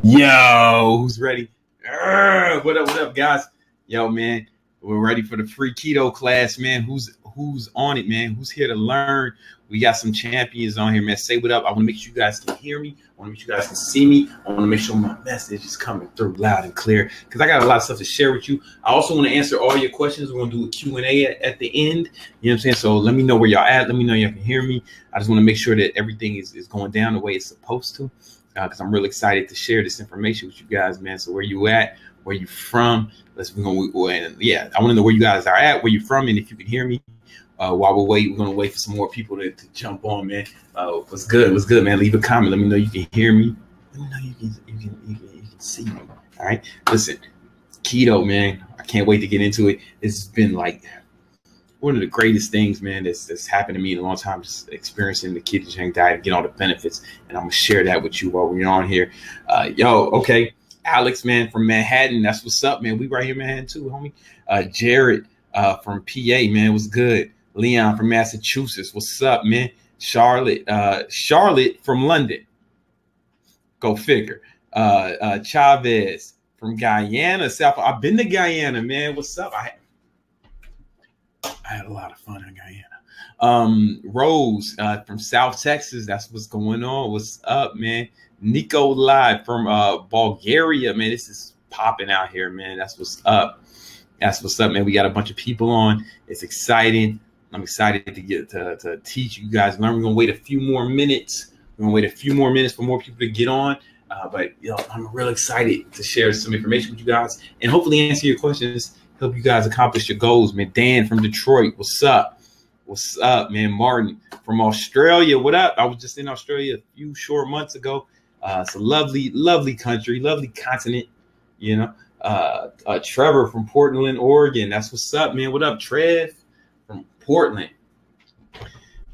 Yo, who's ready? What up, guys? Yo, man, we're ready for the free keto class, man. Who's on it, man? Who's here to learn? We got some champions on here, man. Say what up. I want to make sure you guys can hear me. I want to make sure you guys can see me. I want to make sure my message is coming through loud and clear because I got a lot of stuff to share with you. I also want to answer all your questions. We're going to do a Q&A at the end. You know what I'm saying? So let me know where y'all at. Let me know y'all can hear me. I just want to make sure that everything is going down the way it's supposed to. Because I'm really excited to share this information with you guys, man. So where you at? Where you from? I want to know where you guys are at, where you from, and if you can hear me. While we're waiting, we're gonna wait for some more people to jump on, man. What's good, man? Leave a comment. Let me know you can hear me. Let me know you can see me. All right. Listen, keto, man. I can't wait to get into it. It's been like one of the greatest things, man, that's happened to me in a long time, just experiencing the ketogenic diet, get all the benefits. And I'm going to share that with you while we're on here. Okay. Alex, man, from Manhattan. That's what's up, man. We right here in Manhattan too, homie. Jared from PA, man, was good. Leon from Massachusetts. What's up, man? Charlotte from London. Go figure. Chavez from Guyana. I've been to Guyana, man. What's up? I had a lot of fun in Guyana. Rose from South Texas. That's what's going on. What's up, man? Nico live from Bulgaria, man. This is popping out here, man. That's what's up. That's what's up, man. We got a bunch of people on. It's exciting. I'm excited to get to teach you guys. We're gonna wait a few more minutes. We're gonna wait a few more minutes for more people to get on. But I'm real excited to share some information with you guys and hopefully answer your questions. Help you guys accomplish your goals, man. Dan from Detroit, what's up? What's up, man? Martin from Australia, what up? I was just in Australia a few short months ago. It's a lovely, lovely country, lovely continent, you know. Trevor from Portland, Oregon, that's what's up, man. What up, Trev from Portland?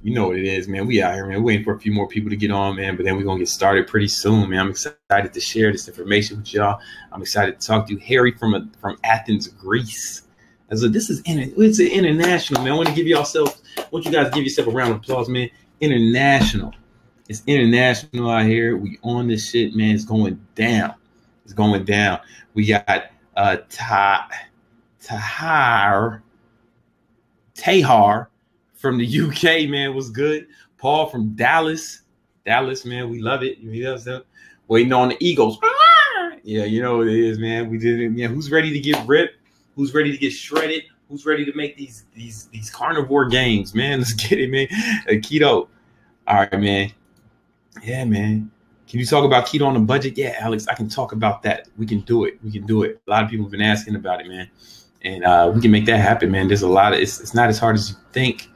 You know what it is, man. We out here, man. We're waiting for a few more people to get on, man. But then we're going to get started pretty soon, man. I'm excited to share this information with y'all. I'm excited to talk to you. Harry from Athens, Greece. It's an international, man. I want you guys to give yourself a round of applause, man. International. It's international out here. We on this shit, man. It's going down. It's going down. We got Tahar from the UK, man, was good. Paul from Dallas, man, we love it. Waiting on the Eagles. Yeah, you know what it is, man. We did it. Yeah, who's ready to get ripped? Who's ready to get shredded? Who's ready to make these carnivore games, man? Let's get it, man. Keto. All right, man. Yeah, man. Can you talk about keto on a budget? Yeah, Alex, I can talk about that. We can do it. A lot of people have been asking about it, man. And we can make that happen, man. There's a lot of it's not as hard as you think.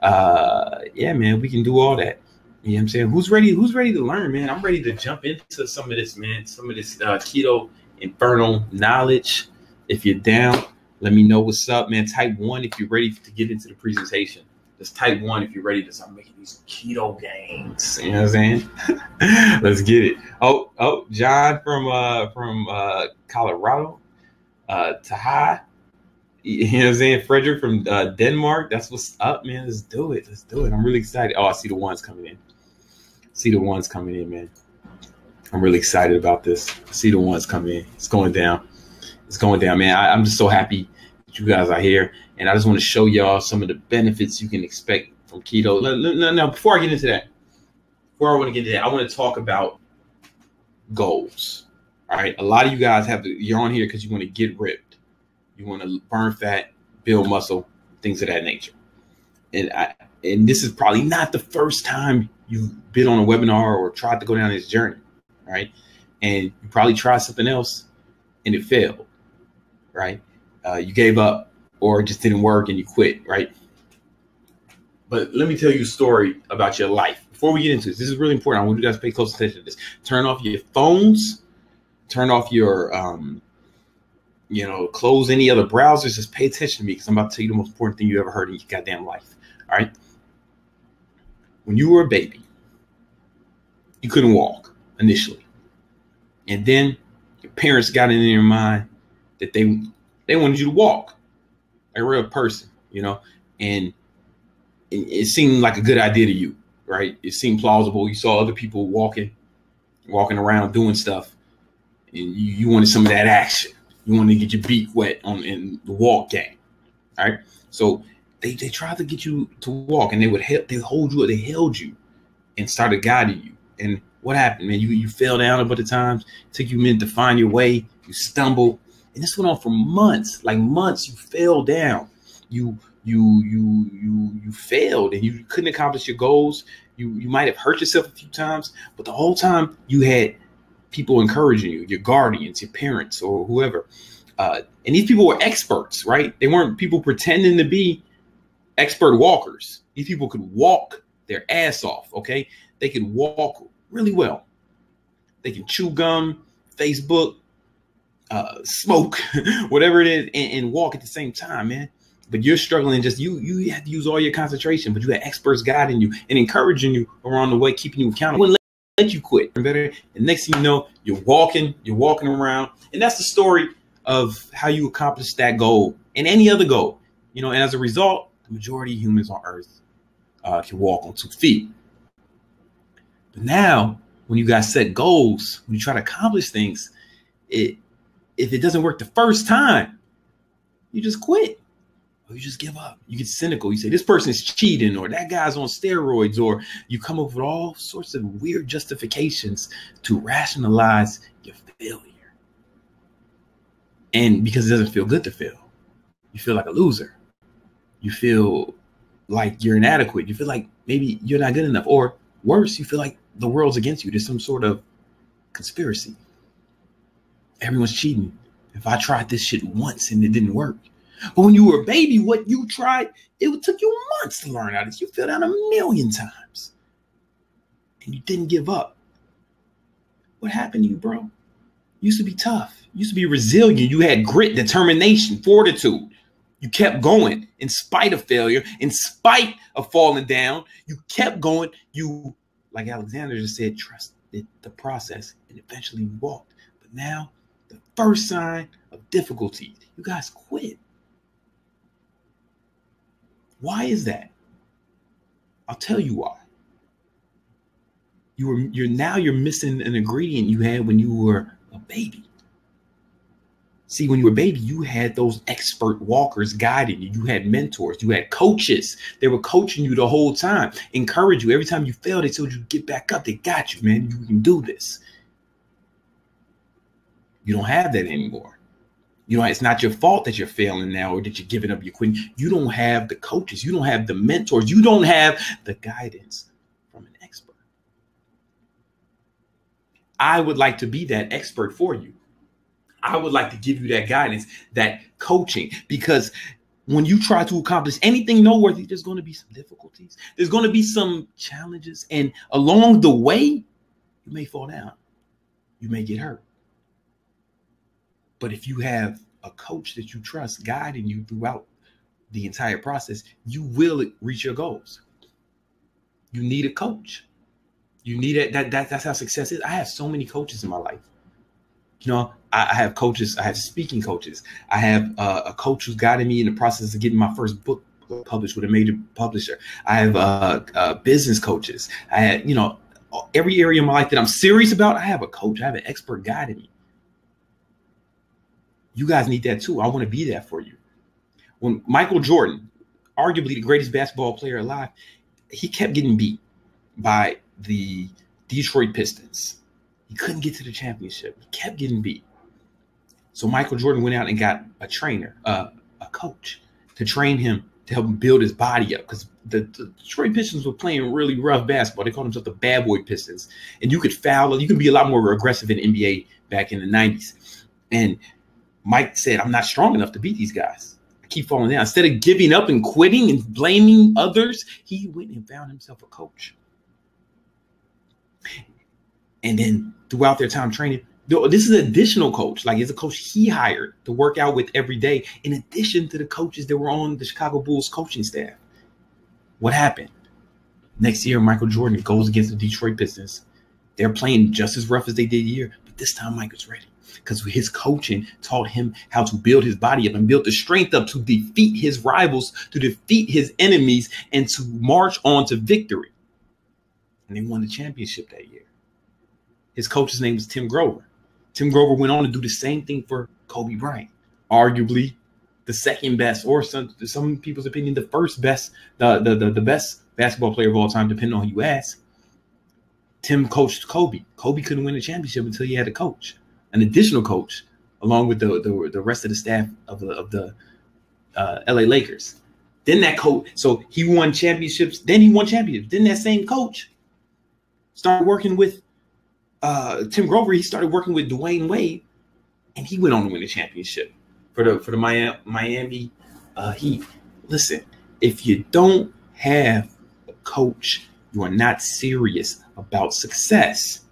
Yeah, man, we can do all that. You know what I'm saying? Who's ready to learn, man? I'm ready to jump into some of this, man. Some of this keto infernal knowledge. If you're down, let me know what's up, man. Type 1 if you're ready to get into the presentation. Just type 1 if you're ready to start making these keto gains. You know what I'm saying? Let's get it. Oh, John from Colorado. Tahai. You know what I'm saying? Frederick from Denmark. That's what's up, man. Let's do it. I'm really excited. Oh, I see the ones coming in. Man. I'm really excited about this. I see the ones coming in. It's going down, man. I'm just so happy that you guys are here. And I just want to show y'all some of the benefits you can expect from keto. Now, before I get into that, I want to talk about goals. All right. A lot of you guys you're on here because you want to get ripped. You want to burn fat, build muscle, things of that nature. And this is probably not the first time you've been on a webinar or tried to go down this journey, right? And you probably tried something else and it failed, right? You gave up or it just didn't work and you quit, right? But let me tell you a story about your life. Before we get into this is really important. I want you guys to pay close attention to this. Turn off your phones. Turn off your close any other browsers. Just pay attention to me because I'm about to tell you the most important thing you ever heard in your goddamn life. All right. When you were a baby, you couldn't walk initially. And then your parents got it in their mind that they wanted you to walk like a real person, and it seemed like a good idea to you, right? It seemed plausible. You saw other people walking around doing stuff. and you wanted some of that action. You wanted to get your beak wet in the walk game. All right. So they tried to get you to walk, and they held you and started guiding you. And what happened, man? You fell down a bunch of times. It took you a minute to find your way. You stumbled, and this went on for months. Like months, you fell down. You failed, and you couldn't accomplish your goals. You might have hurt yourself a few times, but the whole time you had people encouraging you, your guardians, your parents, or whoever. And these people were experts, right? They weren't people pretending to be expert walkers. These people could walk their ass off, okay? They can walk really well. They can chew gum, Facebook, smoke, whatever it is, and walk at the same time, man. But you're struggling. Just you have to use all your concentration, but you had experts guiding you and encouraging you along the way, keeping you accountable. Wouldn't let you quit. Better. And next thing you know, you're walking around. And that's the story of how you accomplish that goal and any other goal. You know, and as a result, the majority of humans on Earth can walk on 2 feet. But now, when you guys set goals, when you try to accomplish things, if it doesn't work the first time, you just quit. Or you just give up. You get cynical. You say, this person is cheating, or that guy's on steroids, or you come up with all sorts of weird justifications to rationalize your failure. And because it doesn't feel good to fail, you feel like a loser. You feel like you're inadequate. You feel like maybe you're not good enough. Or worse, you feel like the world's against you. There's some sort of conspiracy. Everyone's cheating. If I tried this shit once and it didn't work. But when you were a baby, what you tried, it took you months to learn how to. You fell down 1,000,000 times. And you didn't give up. What happened to you, bro? You used to be tough. You used to be resilient. You had grit, determination, fortitude. You kept going in spite of failure, in spite of falling down. You kept going. You, like Alexander just said, trusted the process and eventually walked. But now, the first sign of difficulty, you guys quit. Why is that? I'll tell you why. You're missing an ingredient you had when you were a baby. See, when you were a baby, you had those expert walkers guiding you. You had mentors. You had coaches. They were coaching you the whole time, encourage you. Every time you failed, they told you to get back up. They got you, man. You can do this. You don't have that anymore. You know, it's not your fault that you're failing now or that you're giving up, you're quitting. You don't have the coaches. You don't have the mentors. You don't have the guidance from an expert. I would like to be that expert for you. I would like to give you that guidance, that coaching, because when you try to accomplish anything noteworthy, there's going to be some difficulties. There's going to be some challenges. And along the way, you may fall down. You may get hurt. But if you have a coach that you trust guiding you throughout the entire process, you will reach your goals. You need a coach. You need it. That's how success is. I have so many coaches in my life. You know, I have coaches. I have speaking coaches. I have a coach who's guiding me in the process of getting my first book published with a major publisher. I have business coaches. I have, you know, every area of my life that I'm serious about, I have a coach. I have an expert guiding me. You guys need that too. I want to be that for you. When Michael Jordan, arguably the greatest basketball player alive, he kept getting beat by the Detroit Pistons. He couldn't get to the championship. He kept getting beat. So Michael Jordan went out and got a trainer, a coach, to train him, to help him build his body up. Because the Detroit Pistons were playing really rough basketball. They called themselves the bad boy Pistons. And you could foul. You could be a lot more aggressive in the NBA back in the 90s. And Mike said, I'm not strong enough to beat these guys. I keep falling down. Instead of giving up and quitting and blaming others, he went and found himself a coach. And then throughout their time training, this is an additional coach. Like, it's a coach he hired to work out with every day, in addition to the coaches that were on the Chicago Bulls coaching staff. What happened? Next year, Michael Jordan goes against the Detroit Pistons. They're playing just as rough as they did here, but this time Mike was ready. Because his coaching taught him how to build his body up and build the strength up to defeat his rivals, to defeat his enemies, and to march on to victory. And they won the championship that year. His coach's name was Tim Grover. Tim Grover went on to do the same thing for Kobe Bryant, arguably the second best, or some people's opinion, the first best, the best basketball player of all time, depending on who you ask. Tim coached Kobe. Kobe couldn't win a championship until he had a coach, an additional coach, along with the rest of the staff of the LA Lakers. Then that coach, so he won championships. Then he won championships. Then that same coach started working with Tim Grover. He started working with Dwayne Wade, and he went on to win a championship for the Miami Heat. Listen, if you don't have a coach, you are not serious about success.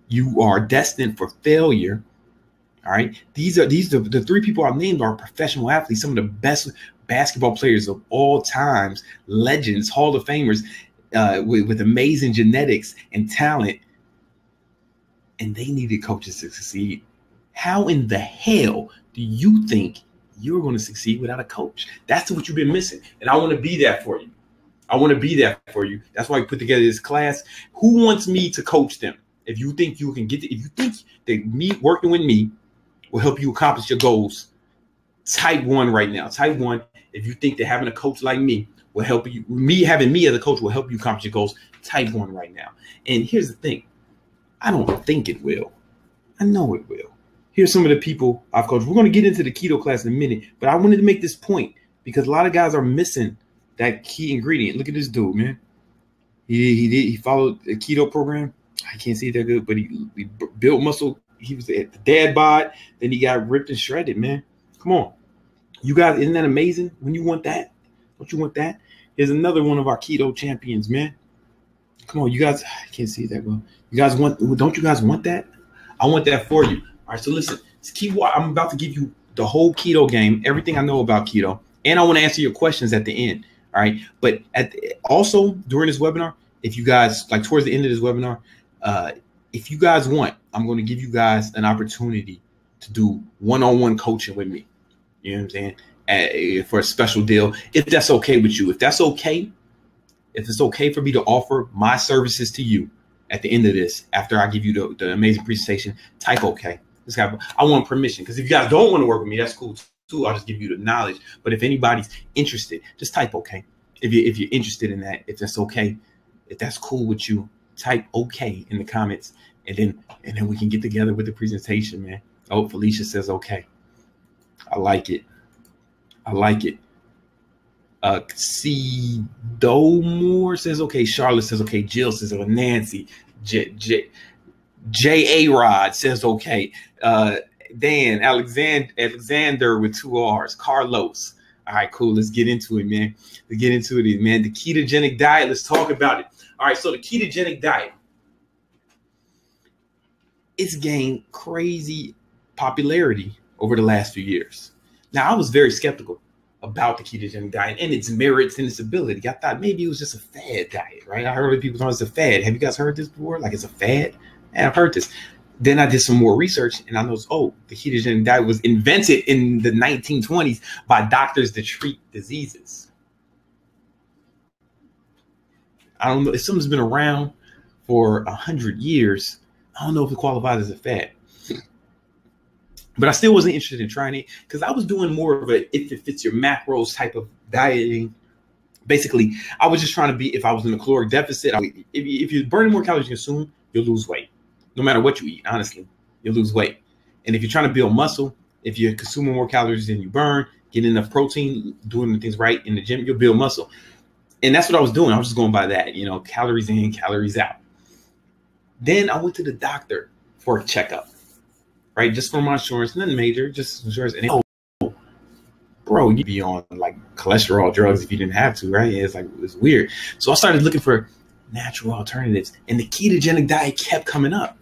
You are destined for failure. All right. These are the three people I've named are professional athletes, some of the best basketball players of all times, legends, Hall of Famers, with amazing genetics and talent. And they needed coaches to succeed. How in the hell do you think you're going to succeed without a coach? That's what you've been missing. And I want to be that for you. I want to be that for you. That's why we put together this class. Who wants me to coach them? If you think you can get if you think that me working with me will help you accomplish your goals, type 1 right now. Type 1 if you think that having a coach like me will help you. Having me as a coach will help you accomplish your goals. Type 1 right now. And here's the thing. I don't think it will. I know it will. Here's some of the people I've coached. We're going to get into the keto class in a minute, but I wanted to make this point because a lot of guys are missing that key ingredient. Look at this dude, man. He followed the keto program. I can't see that good, but he built muscle. He was at the dad bod. Then he got ripped and shredded, man. Come on. You guys, isn't that amazing? When you want that, don't you want that? Here's another one of our keto champions, man. Come on, you guys. I can't see that well. You guys don't you guys want that? I want that for you. All right, so listen. I'm about to give you the whole keto game, everything I know about keto, and I want to answer your questions at the end. All right, but also during this webinar, if you guys like towards the end of this webinar, if you guys want, I'm going to give you guys an opportunity to do one-on-one coaching with me. You know what I'm saying? For a special deal, if that's okay with you. If that's okay, if it's okay for me to offer my services to you at the end of this, after I give you the amazing presentation, type okay. I want permission, because if you guys don't want to work with me, that's cool too. I'll just give you the knowledge. But if anybody's interested, just type okay. If you're interested in that, if that's okay, if that's cool with you, type okay in the comments, and then we can get together with the presentation, man. Oh, Felicia says okay. I like it. I like it. C. Domore says okay. Charlotte says okay. Jill says okay. Nancy. J. A. Rod says okay. Dan, Alexander with 2 R's. Carlos. All right, cool. Let's get into it, man. Let's get into it, man. The ketogenic diet. Let's talk about it. All right, so the ketogenic diet. It's gained crazy popularity over the last few years. Now, I was very skeptical about the ketogenic diet and its merits and its ability. I thought maybe it was just a fad diet, right? I heard people talking it's a fad. Have you guys heard this before? Like it's a fad? And I've heard this. Then I did some more research and I noticed, the ketogenic diet was invented in the 1920s by doctors to treat diseases. I don't know if something's been around for 100 years. I don't know if it qualifies as a fad. But I still wasn't interested in trying it because I was doing more of a if it fits your macros type of dieting. Basically, I was just trying to be, if I was in a caloric deficit, if you're burning more calories than you consume, you'll lose weight. No matter what you eat, honestly, you'll lose weight. And if you're trying to build muscle, if you're consuming more calories than you burn, getting enough protein, doing the things right in the gym, you'll build muscle. And that's what I was doing. I was just going by that, calories in, calories out. Then I went to the doctor for a checkup. Right, just for my insurance, nothing major, just insurance. And bro, you'd be on like cholesterol drugs if you didn't have to, right? It's weird. So I started looking for natural alternatives, and the ketogenic diet kept coming up.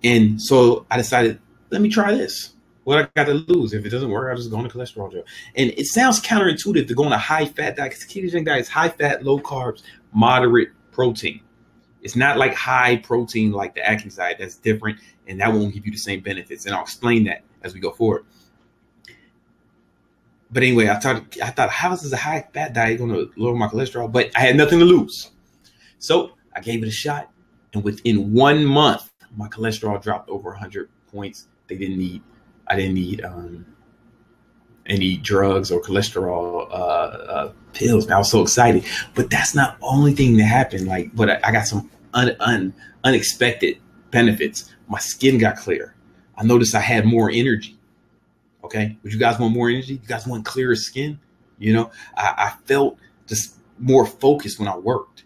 And so I decided, let me try this. What I got to lose? If it doesn't work, I'll just go on a cholesterol drug. And it sounds counterintuitive to go on a high-fat diet, because the ketogenic diet is high-fat, low carbs, moderate protein. It's not like high protein like the Atkins diet. That's different, and that won't give you the same benefits. And I'll explain that as we go forward. But anyway, I thought, how is a high fat diet going to lower my cholesterol? But I had nothing to lose. So I gave it a shot. And within 1 month, My cholesterol dropped over 100 points. I didn't need any drugs or cholesterol pills. Man, I was so excited. But that's not the only thing that happened. But I got some unexpected benefits. My skin got clear. I noticed I had more energy. Okay, would you guys want more energy? You guys want clearer skin? I felt just more focused when I worked.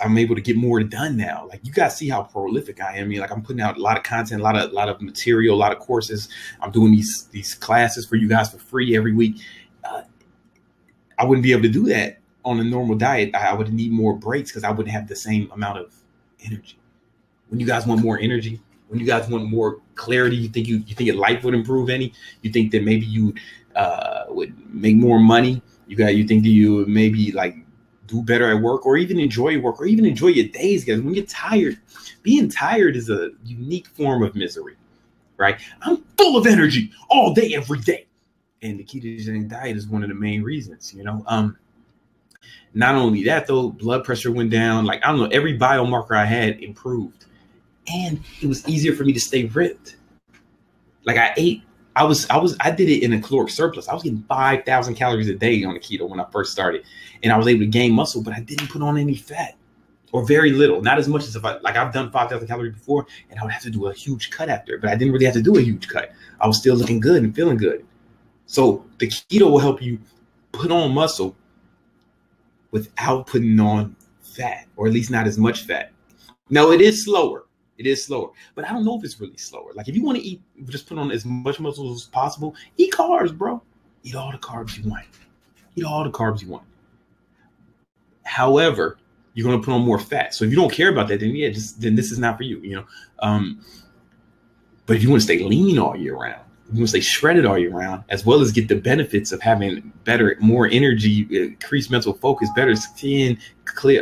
I'm able to get more done now. Like, you guys see how prolific I am. I'm putting out a lot of content, a lot of material, a lot of courses. I'm doing these classes for you guys for free every week. I wouldn't be able to do that on a normal diet. I would need more breaks because I wouldn't have the same amount of energy. When you guys want more energy, when you guys want more clarity, you think your life would improve any? You think that maybe you would make more money? You think that you would maybe do better at work, or even enjoy your work, or even enjoy your days, guys. When you're tired, being tired is a unique form of misery, right? I'm full of energy all day, every day. And the ketogenic diet is one of the main reasons, Not only that, though, blood pressure went down. I don't know, every biomarker I had improved. And it was easier for me to stay ripped. I did it in a caloric surplus. I was getting 5,000 calories a day on the keto when I first started. And I was able to gain muscle, but I didn't put on any fat, or very little, not as much as if I've done 5,000 calories before, and I would have to do a huge cut after, but I didn't really have to do a huge cut. I was still looking good and feeling good. So the keto will help you put on muscle without putting on fat, or at least not as much fat. Now, it is slower. But I don't know if it's really slower. If you want to eat, just put on as much muscle as possible. Eat carbs, bro. Eat all the carbs you want. However, you're going to put on more fat. So if you don't care about that, then this is not for you, But if you want to stay lean all year round, you want to stay shredded all year round, as well as get the benefits of having more energy, increased mental focus, better skin, clear,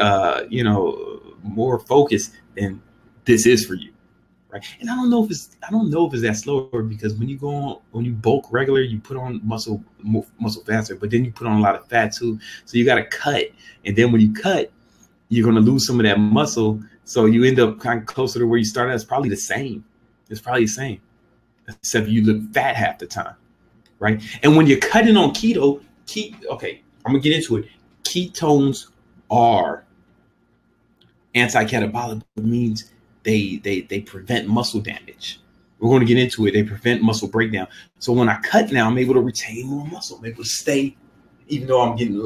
more focus, then this is for you, right? And I don't know if it's that slower, because when you bulk regular, you put on muscle faster, but then you put on a lot of fat too. So you got to cut, and then when you cut, you're going to lose some of that muscle. So you end up kind of closer to where you started. It's probably the same, except you look fat half the time, right? And when you're cutting on keto, okay, I'm gonna get into it. Ketones are anti-catabolic, which means they prevent muscle damage. We're going to get into it. They prevent muscle breakdown. So when I cut now, I'm able to retain more muscle. I'm able to stay, even though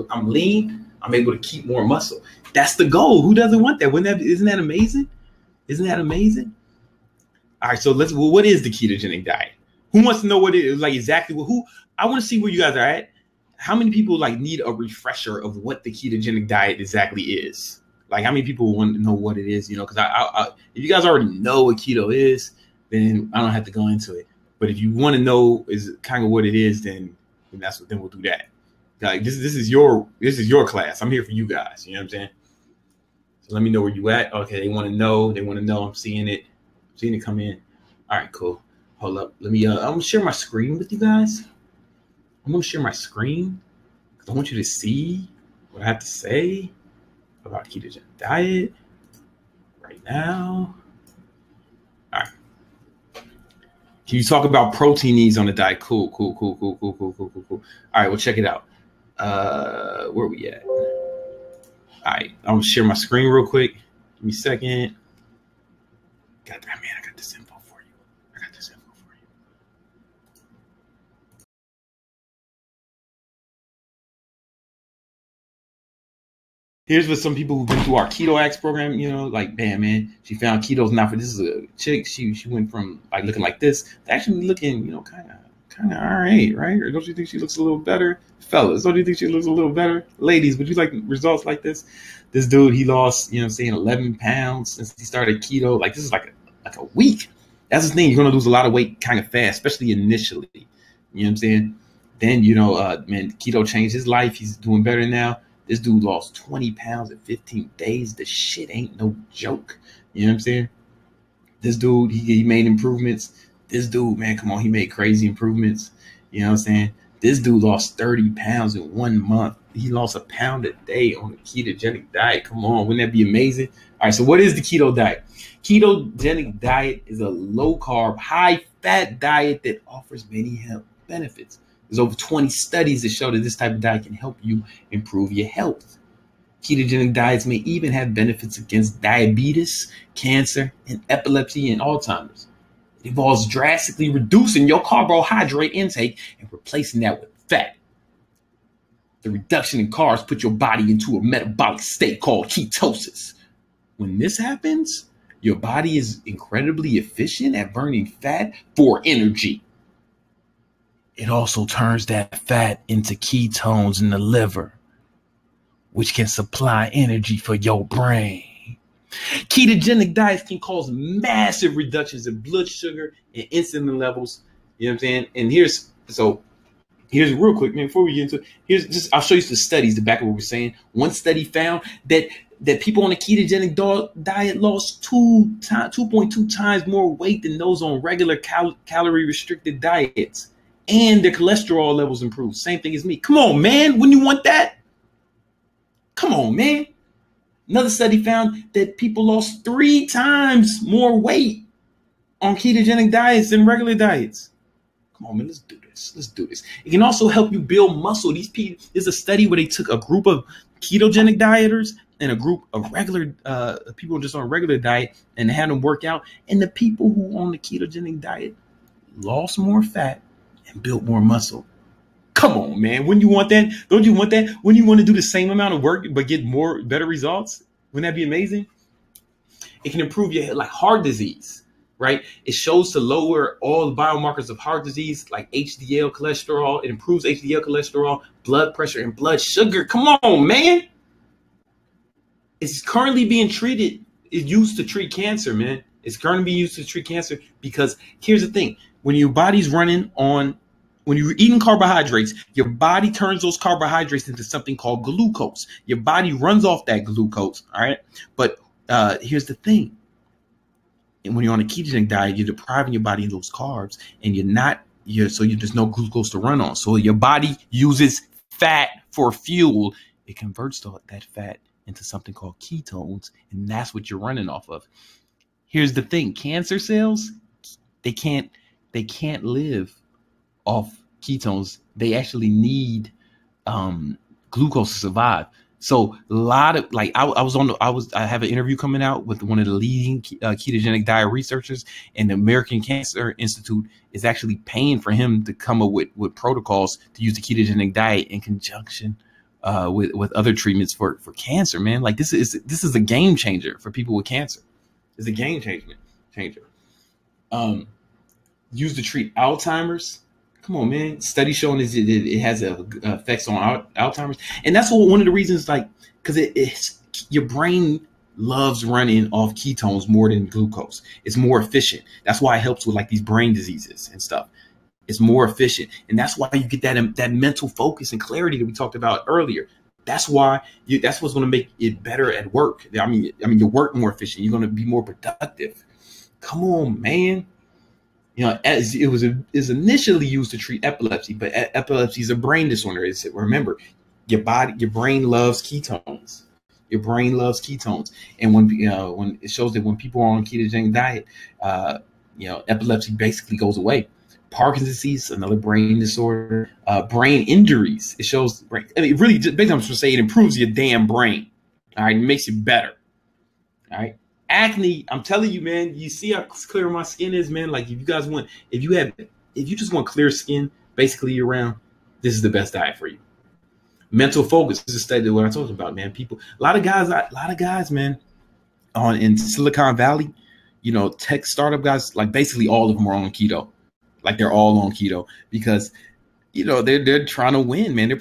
I'm lean, I'm able to keep more muscle. That's the goal. Who doesn't want that? Isn't that amazing? All right, so what is the ketogenic diet? Who wants to know what it is? Exactly I want to see where you guys are at. How many people need a refresher of what the ketogenic diet exactly is? How many people want to know what it is? Because if you guys already know what keto is, then I don't have to go into it. But if you want to know is kind of what it is, then we'll do that. This is your class. I'm here for you guys. You know what I'm saying? So let me know where you at. Okay, they want to know. I'm seeing it come in. All right, cool. Hold up. Let me. I'm gonna share my screen with you guys. I'm gonna share my screen because I want you to see what I have to say about ketogenic diet right now. All right. Can you talk about protein needs on the diet? Cool. All right, well, check it out. Where are we at? All right, I'm gonna share my screen real quick. Give me a second. God damn, man, I got this info for you. Here's what some people who've been through our Keto Acts program, bam, man, she found keto's not for this. Is a chick. She went from looking like this to actually looking, kind of all right, right? Or don't you think she looks a little better? Fellas, don't you think she looks a little better? Ladies, would you like results like this? This dude, he lost, 11 pounds since he started keto. This is like a week. That's the thing. You're going to lose a lot of weight kind of fast, especially initially. You know what I'm saying? Then, man, keto changed his life. He's doing better now. This dude lost 20 pounds in 15 days. The shit ain't no joke. You know what I'm saying? This dude, he made improvements. This dude, man, come on, he made crazy improvements. You know what I'm saying? This dude lost 30 pounds in 1 month. He lost a pound a day on a ketogenic diet. Come on, wouldn't that be amazing? All right, so what is the keto diet? Ketogenic diet is a low carb, high fat diet that offers many health benefits. There's over 20 studies that show that this type of diet can help you improve your health. Ketogenic diets may even have benefits against diabetes, cancer, and epilepsy and Alzheimer's. It involves drastically reducing your carbohydrate intake and replacing that with fat. The reduction in carbs puts your body into a metabolic state called ketosis. When this happens, your body is incredibly efficient at burning fat for energy. It also turns that fat into ketones in the liver, which can supply energy for your brain. Ketogenic diets can cause massive reductions in blood sugar and insulin levels. You know what I'm saying? And here's real quick, man, before we get into it, I'll show you some studies to back up what we're saying. One study found that people on a ketogenic diet lost 2.2 times more weight than those on regular calorie restricted diets. And their cholesterol levels improved. Same thing as me. Come on, man. When you want that? Come on, man. Another study found that people lost 3 times more weight on ketogenic diets than regular diets. Come on, man. Let's do this. Let's do this. It can also help you build muscle. There's a study where they took a group of ketogenic dieters and a group of regular people just on a regular diet and had them work out. And the people who on the ketogenic diet lost more fat and built more muscle. Come on, man. When you want that, don't you want that? When you want to do the same amount of work but get better results? Wouldn't that be amazing? It can improve your heart disease, right? It shows to lower all the biomarkers of heart disease like HDL cholesterol. It improves HDL cholesterol, blood pressure, and blood sugar. Come on, man. It's currently being used to treat cancer, man. It's currently being used to treat cancer because here's the thing. When your body's when you're eating carbohydrates, your body turns those carbohydrates into something called glucose. Your body runs off that glucose, all right? But here's the thing. And when you're on a ketogenic diet, you're depriving your body of those carbs, and there's no glucose to run on. So your body uses fat for fuel. It converts that fat into something called ketones, and that's what you're running off of. Here's the thing. Cancer cells, they can't live off ketones. They actually need glucose to survive. So a lot of I have an interview coming out with one of the leading ketogenic diet researchers, and the American Cancer Institute is actually paying for him to come up with protocols to use the ketogenic diet in conjunction with other treatments for cancer, man. Like this is a game changer for people with cancer. It's a game changer. Used to treat Alzheimer's. Come on, man. Studies showing it has effects on Alzheimer's. And that's one of the reasons, because your brain loves running off ketones more than glucose. It's more efficient. That's why it helps with these brain diseases and stuff. It's more efficient. And that's why you get that mental focus and clarity that we talked about earlier. That's why that's what's going to make it better at work. I mean, you work more efficient. You're going to be more productive. Come on, man. As it was initially used to treat epilepsy, but epilepsy is a brain disorder. Remember, your brain loves ketones. Your brain loves ketones, and when it shows that when people are on a ketogenic diet, epilepsy basically goes away. Parkinson's disease, another brain disorder. Brain injuries. It shows. It really, basically, I'm supposed to say, it improves your damn brain. All right, it makes you better. All right. Acne, I'm telling you, man, you see how clear my skin is, man. Like if you just want clear skin basically year round, this is the best diet for you. Mental focus is a study what I talked about, man. A lot of guys, man, in Silicon Valley, tech startup guys, basically all of them are on keto. They're all on keto because they're trying to win, man. They're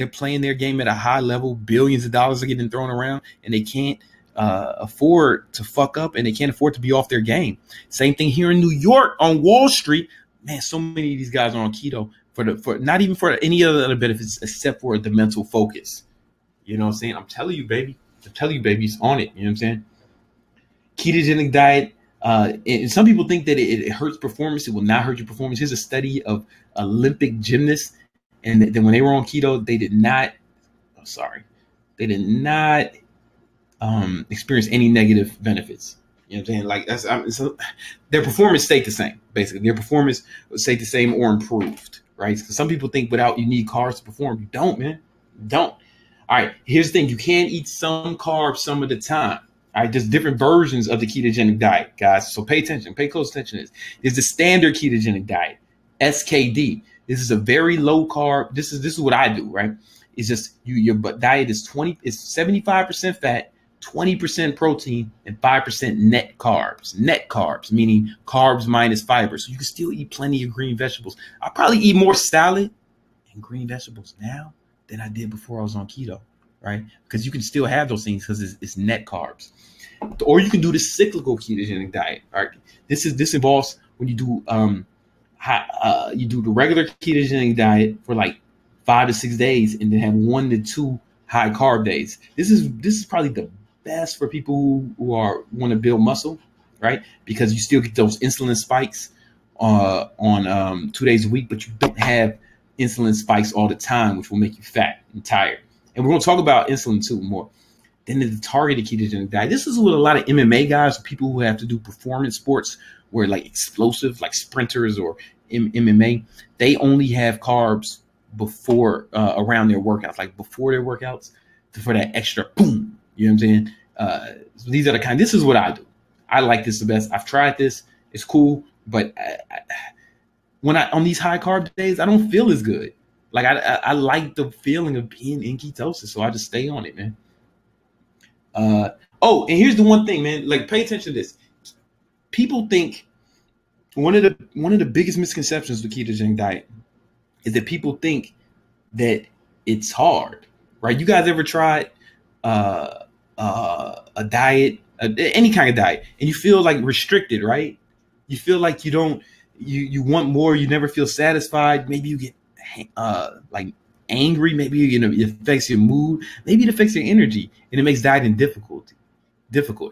playing their game at a high level. Billions of dollars are getting thrown around, and they can't afford to fuck up, and they can't afford to be off their game. Same thing here in New York on Wall Street, man. So many of these guys are on keto for not even for any other benefits except for the mental focus. You know what I'm saying? I'm telling you, baby. It's on it. You know what I'm saying? Ketogenic diet. And some people think that it hurts performance. It will not hurt your performance. Here's a study of Olympic gymnasts, and then when they were on keto, they did not experience any negative benefits. You know what I'm saying? Like so their performance stayed the same. Basically, their performance stayed the same or improved. Right? Because some people think without you need carbs to perform. You don't, man. You don't. All right. Here's the thing: you can eat some carbs some of the time. All right. There's different versions of the ketogenic diet, guys. So pay attention. Pay close attention to this. There's the standard ketogenic diet, SKD. This is a very low carb. This is what I do. Right? It's just your diet is 75% fat, 20% protein, and 5% net carbs. Net carbs, meaning carbs minus fiber. So you can still eat plenty of green vegetables. I probably eat more salad and green vegetables now than I did before I was on keto, right? Because you can still have those things because it's net carbs. Or you can do the cyclical ketogenic diet. All right, this involves when you do you do the regular ketogenic diet for like 5 to 6 days, and then have 1 to 2 high carb days. This is probably the best for people who want to build muscle, right? Because you still get those insulin spikes on 2 days a week, but you don't have insulin spikes all the time, which will make you fat and tired. And we're going to talk about insulin too more. Then the targeted ketogenic diet. This is what a lot of MMA guys, people who have to do performance sports, where like explosive, like sprinters or MMA, they only have carbs before around their workouts, like before their workouts, for that extra boom. You know what I'm saying? So these are the kind. This is what I do. I like this the best. I've tried this. It's cool, but when on these high carb days, I don't feel as good. Like I like the feeling of being in ketosis, so I just stay on it, man. Oh, and here's the one thing, man. Like, pay attention to this. People think one of the biggest misconceptions with ketogenic diet is that people think that it's hard, right? You guys ever tried a diet, any kind of diet, and you feel like restricted, right? You feel like you don't, you want more, you never feel satisfied. Maybe you get like angry. Maybe it affects your mood. Maybe it affects your energy, and it makes dieting difficult.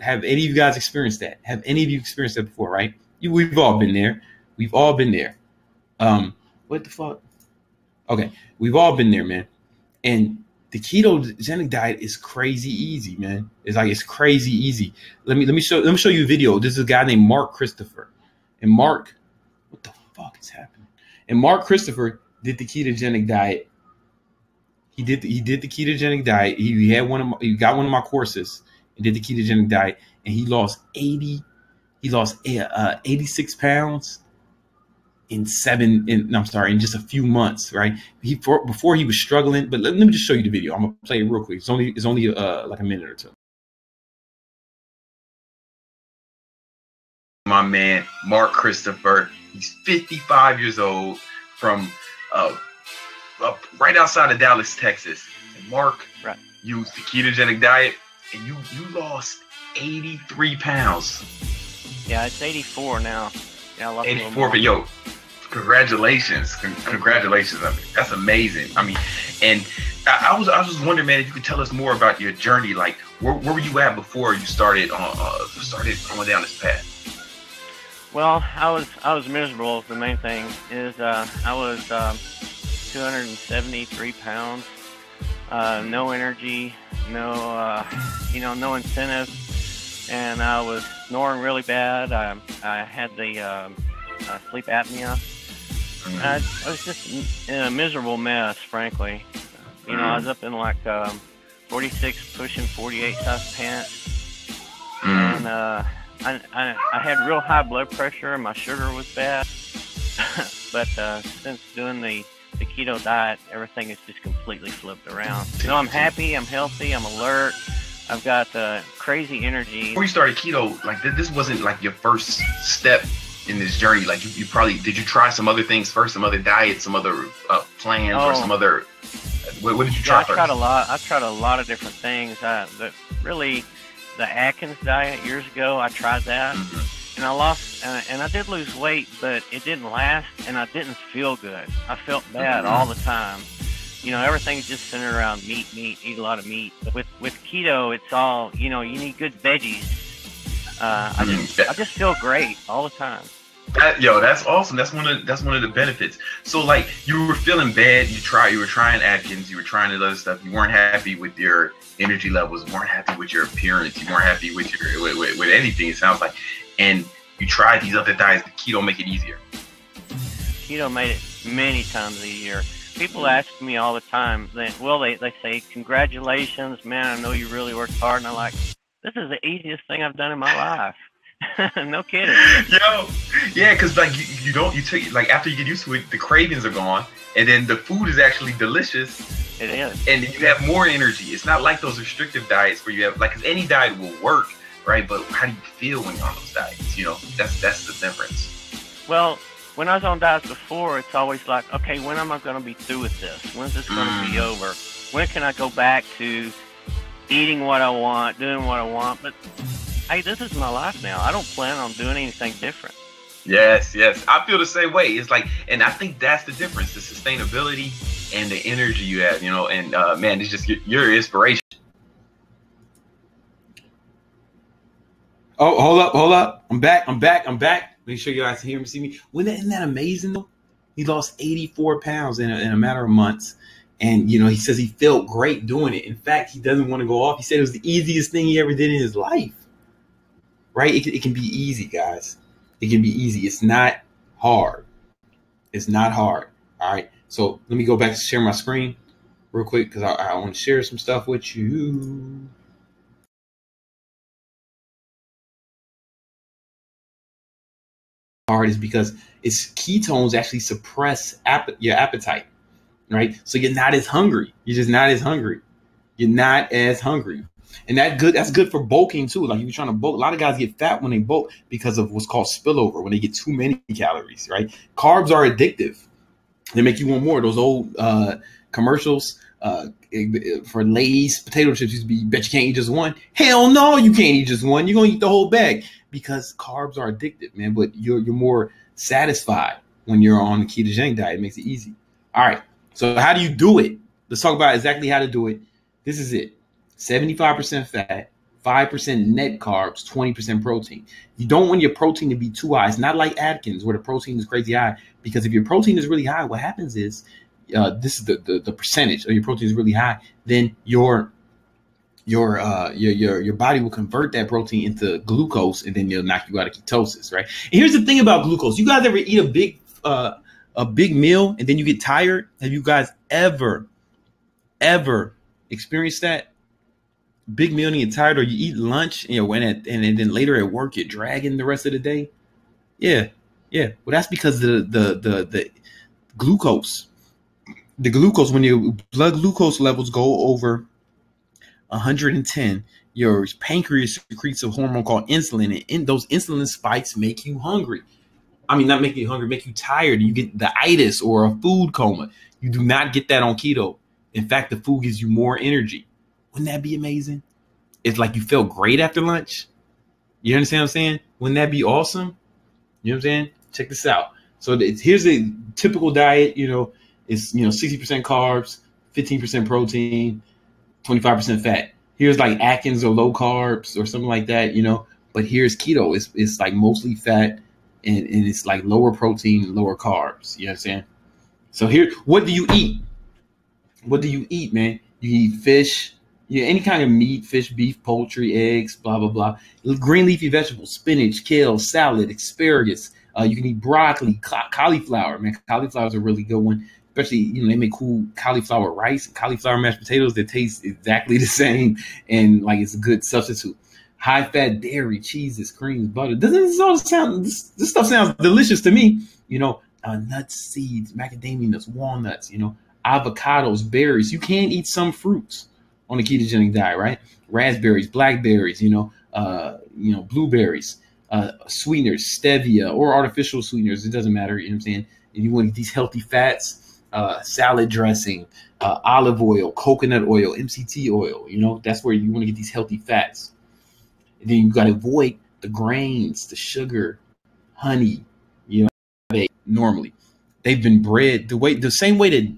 Have any of you guys experienced that? Have any of you experienced that before? Right? We've all been there. We've all been there. What the fuck? Okay, we've all been there, man. And the ketogenic diet is crazy easy, man. It's crazy easy. Let me show you a video. This is a guy named Mark Christopher. And Mark, what the fuck is happening? And Mark Christopher did the ketogenic diet. He did the ketogenic diet. He got one of my courses and did the ketogenic diet, and he lost 86 pounds in just a few months, right? Before he was struggling, but let me just show you the video. I'm gonna play it real quick. It's only like a minute or two. My man, Mark Christopher, he's 55 years old from right outside of Dallas, Texas. And Mark used the ketogenic diet, and you lost 83 pounds. Yeah, it's 84 now. Yeah, I lost 84, but yo, congratulations. Congratulations. I mean, that's amazing. I mean, and I was just wondering, man, if you could tell us more about your journey. Like, where were you at before you started going down this path? Well, I was miserable. The main thing is I was 273 pounds, no energy, no no incentive, and I was snoring really bad. I had the sleep apnea. I was just in a miserable mess, frankly. I was up in like 46, pushing 48 size pants, and I had real high blood pressure, and my sugar was bad. But since doing the keto diet, everything has just completely flipped around. So I'm happy, I'm healthy, I'm alert. I've got crazy energy. Before you started keto, like this wasn't like your first step in this journey. Like you probably, did you try some other things first, some other diets, some other plans, or some other, what did you try first? I tried a lot of different things. Really, the Atkins diet years ago, I tried that. And I lost, and I did lose weight, but it didn't last, and I didn't feel good. I felt bad all the time. Everything's just centered around meat, eat a lot of meat. But with keto, it's all, you need good veggies. I just feel great all the time. That's awesome. That's one of the benefits. So like you were feeling bad, you were trying Atkins, you were trying other stuff. You weren't happy with your energy levels, you weren't happy with your appearance, you weren't happy with your with anything. It sounds like, and you tried these other diets. The keto make it easier. Keto made it many times easier. People ask me all the time, they say, congratulations, man, I know you really worked hard. And I'm like, this is the easiest thing I've done in my life. No kidding. Yo, yeah, because like you take like after you get used to it, the cravings are gone, and then the food is actually delicious. It is. And then you have more energy. It's not like those restrictive diets where you have like, 'cause any diet will work, right? But how do you feel when you're on those diets? You know, that's the difference. Well, when I was on diets before, it's always like, okay, when am I going to be through with this? When's this going to be over? When can I go back to eating what I want, doing what I want? But hey, this is my life now. I don't plan on doing anything different. Yes. I feel the same way. It's like, and I think that's the difference, the sustainability and the energy you have, you know, and man, it's just your inspiration. Oh, hold up. I'm back. Make sure you guys hear me, see me. Isn't that amazing though? He lost 84 pounds in a matter of months. And, you know, he says he felt great doing it. In fact, he doesn't want to go off. He said it was the easiest thing he ever did in his life. Right? It can be easy, guys. It can be easy. It's not hard. It's not hard. All right. So let me go back to share my screen real quick because I want to share some stuff with you. Hard is because it's ketones actually suppress your appetite. Right? So you're not as hungry. You're just not as hungry. You're not as hungry. And that's good for bulking too. Like if you're trying to bulk, a lot of guys get fat when they bulk because of what's called spillover, when they get too many calories, right? Carbs are addictive. They make you want more. Those old commercials for Lay's potato chips used to be, bet you can't eat just one. Hell no, you can't eat just one. You're going to eat the whole bag because carbs are addictive, man. But you're more satisfied when you're on the ketogenic diet. It makes it easy. All right. So how do you do it? Let's talk about exactly how to do it. This is it. 75% fat, 5% net carbs, 20% protein. You don't want your protein to be too high. It's not like Atkins where the protein is crazy high, because if your protein is really high, what happens is this is the percentage of your protein is really high, then your body will convert that protein into glucose, and then it'll knock you out of ketosis, right? And here's the thing about glucose. You guys ever eat a big meal and then you get tired? Have you guys ever experienced that? Big meal and you get tired, or you eat lunch and then later at work you're dragging the rest of the day? Yeah. Well, that's because the glucose, when your blood glucose levels go over 110, your pancreas secretes a hormone called insulin, and those insulin spikes make you hungry. I mean, not make you hungry, make you tired. You get the itis or a food coma. You do not get that on keto. In fact, the food gives you more energy. Wouldn't that be amazing? It's like you felt great after lunch. You understand what I'm saying? Wouldn't that be awesome? You know what I'm saying? Check this out. So here's a typical diet. It's 60% carbs, 15% protein, 25% fat. Here's like Atkins or low carbs or something like that. But here's keto. It's like mostly fat and it's like lower protein, lower carbs. You know what I'm saying? So here, what do you eat? What do you eat, man? You eat fish, any kind of meat, fish, beef, poultry, eggs, blah, blah, blah. Green leafy vegetables, spinach, kale, salad, asparagus. You can eat broccoli, cauliflower. Man, cauliflower is a really good one. Especially, they make cool cauliflower rice and cauliflower mashed potatoes that taste exactly the same. And like, it's a good substitute. High fat dairy, cheeses, creams, butter. Doesn't this all sound, this stuff sounds delicious to me. Nuts, seeds, macadamia nuts, walnuts, avocados, berries. You can eat some fruits on a ketogenic diet, right? Raspberries, blackberries, blueberries, sweeteners, stevia, or artificial sweeteners. It doesn't matter. You know what I'm saying? If you want to get these healthy fats, salad dressing, olive oil, coconut oil, MCT oil, that's where you want to get these healthy fats. And then you got to avoid the grains, the sugar, honey, normally. They've been bred the same way that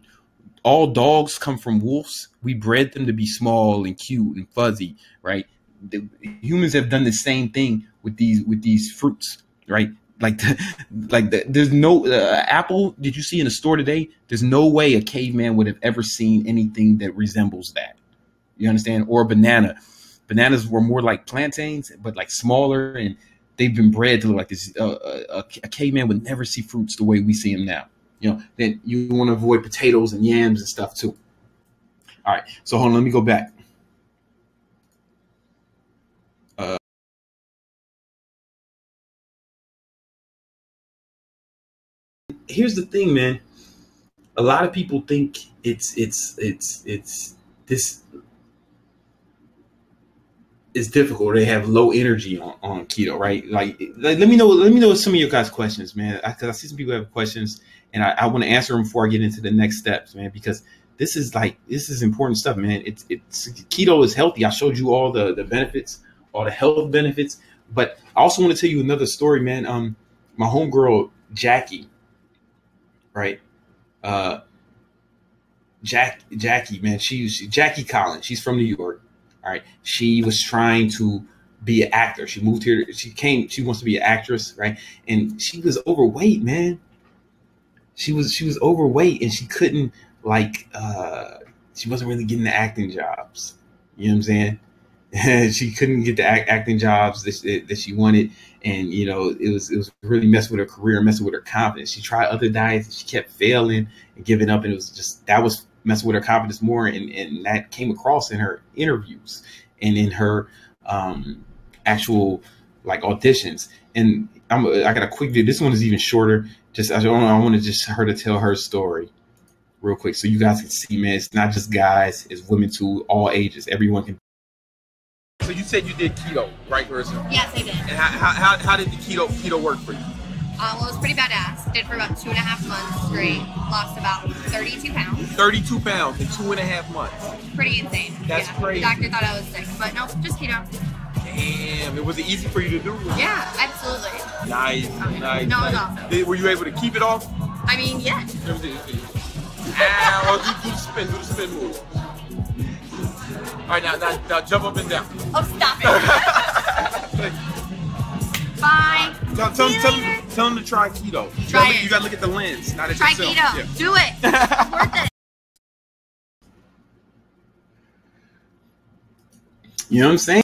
all dogs come from wolves. We bred them to be small and cute and fuzzy, right? Humans have done the same thing with these fruits, right? there's no apple. Did you see in the store today? There's no way a caveman would have ever seen anything that resembles that. You understand? Or a banana. Bananas were more like plantains, but like smaller, and they've been bred to look like this. A caveman would never see fruits the way we see them now. You know, then you want to avoid potatoes and yams and stuff too. All right, so hold on, let me go back. Here's the thing, man. A lot of people think it's this is difficult. They have low energy on keto, right? Like let me know some of your guys' questions, man. Because I see some people have questions, and I want to answer them before I get into the next steps, man. Because this is important stuff, man. It's keto is healthy. I showed you all the benefits, all the health benefits, but I also want to tell you another story, man. My homegirl Jackie, right? Jackie, man, Jackie Collins. She's from New York. All right. She was trying to be an actor. She moved here. She wants to be an actress, right? And she was overweight, man. She was overweight, and she couldn't she wasn't really getting the acting jobs. You know what I'm saying? She couldn't get the acting jobs that she wanted, and you know it was really messing with her career, messing with her confidence. She tried other diets, and she kept failing and giving up, and that was messing with her confidence more, and that came across in her interviews and in her actual like auditions. And I got a quick video. This one is even shorter. I want to just her to tell her story real quick so you guys can see, man. It's not just guys, it's women too, all ages. Everyone can. So you said you did keto, right, Carissa? Yes, I did. And how did the keto work for you? Well, it was pretty badass. Did for about 2.5 months straight. Lost about 32 pounds. 32 pounds in 2.5 months. Pretty insane. That's crazy. The doctor thought I was sick, but no, just keto. Damn, was it easy for you to do? Yeah, absolutely. Nice. No, it was awesome. Were you able to keep it off? I mean, yeah. Do the spin move. All right, now jump up and down. Oh, stop it. Bye. Tell them to try keto. You gotta look at the lens, not at try yourself. Keto. Yeah. Do it. It's worth it. You know what I'm saying?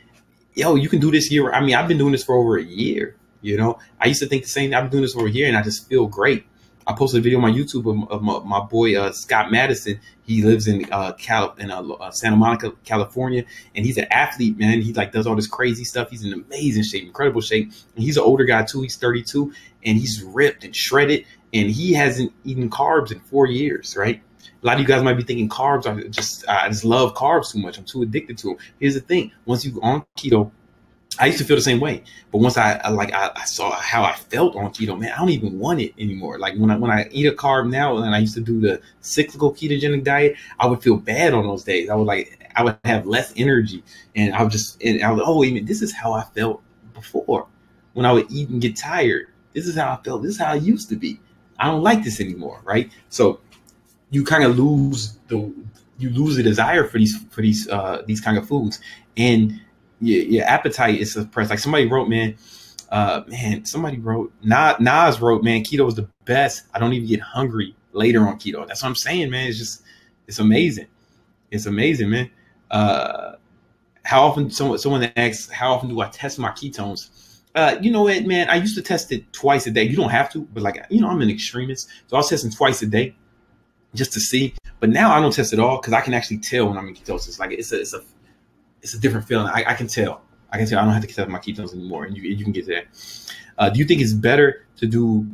Yo, you can do this year. I mean, I've been doing this for over a year. You know, I used to think the same. I've been doing this for a year, and I just feel great. I posted a video on my YouTube of my boy Scott Madison. He lives in Santa Monica, California, and he's an athlete, man. He like does all this crazy stuff. He's in amazing shape, incredible shape. And he's an older guy too. He's 32, and he's ripped and shredded, and he hasn't eaten carbs in 4 years, right? A lot of you guys might be thinking carbs are I just love carbs too much. I'm too addicted to them. Here's the thing: once you go on keto, I used to feel the same way, but once I saw how I felt on keto, man, I don't even want it anymore. Like when I eat a carb now, and I used to do the cyclical ketogenic diet, I would feel bad on those days. I would have less energy, and I was oh, wait a minute, this is how I felt before when I would eat and get tired. This is how I felt. This is how I used to be. I don't like this anymore, right? So you kind of lose the desire for these kind of foods, and your appetite is suppressed. Like somebody wrote, man, Nas wrote, man, keto is the best. I don't even get hungry later on keto. That's what I'm saying, man. It's amazing. It's amazing, man. How often someone asks, how often do I test my ketones? You know what, man, I used to test it twice a day. You don't have to, but like, you know, I'm an extremist. So I was testing twice a day just to see. But now I don't test at all because I can actually tell when I'm in ketosis. Like it's a different feeling. I can tell. I don't have to test my ketones anymore, and you can get that. Do you think it's better to do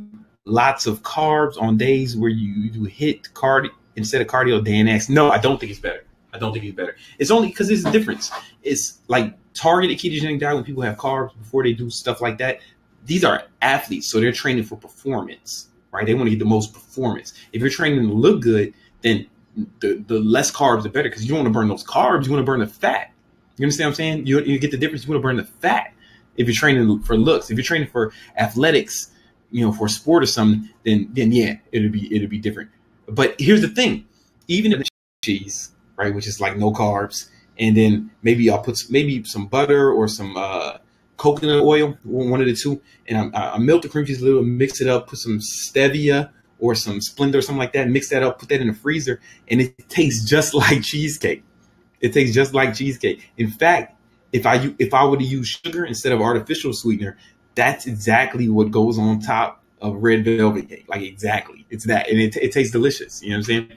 lots of carbs on days where you do HIIT cardio instead of cardio? Dan asks. No, I don't think it's better. It's only because there's a difference. It's like targeted ketogenic diet when people have carbs before they do stuff like that. These are athletes, so they're training for performance, right? They want to get the most performance. If you're training to look good, then the less carbs, the better, because you don't want to burn those carbs. You want to burn the fat. You understand what I'm saying? You get the difference. You want to burn the fat if you're training for looks. If you're training for athletics, you know, for sport or something, then yeah, it'll be different. But here's the thing: even if cheese, right, which is like no carbs, and then maybe I'll put maybe some butter or some coconut oil, one of the two, and I melt the cream cheese a little, mix it up, put some stevia or some Splenda or something like that, mix that up, put that in the freezer, and it tastes just like cheesecake. It tastes just like cheesecake. In fact, if I were to use sugar instead of artificial sweetener, that's exactly what goes on top of red velvet cake. Like exactly, it's that, and it tastes delicious. You know what I'm saying?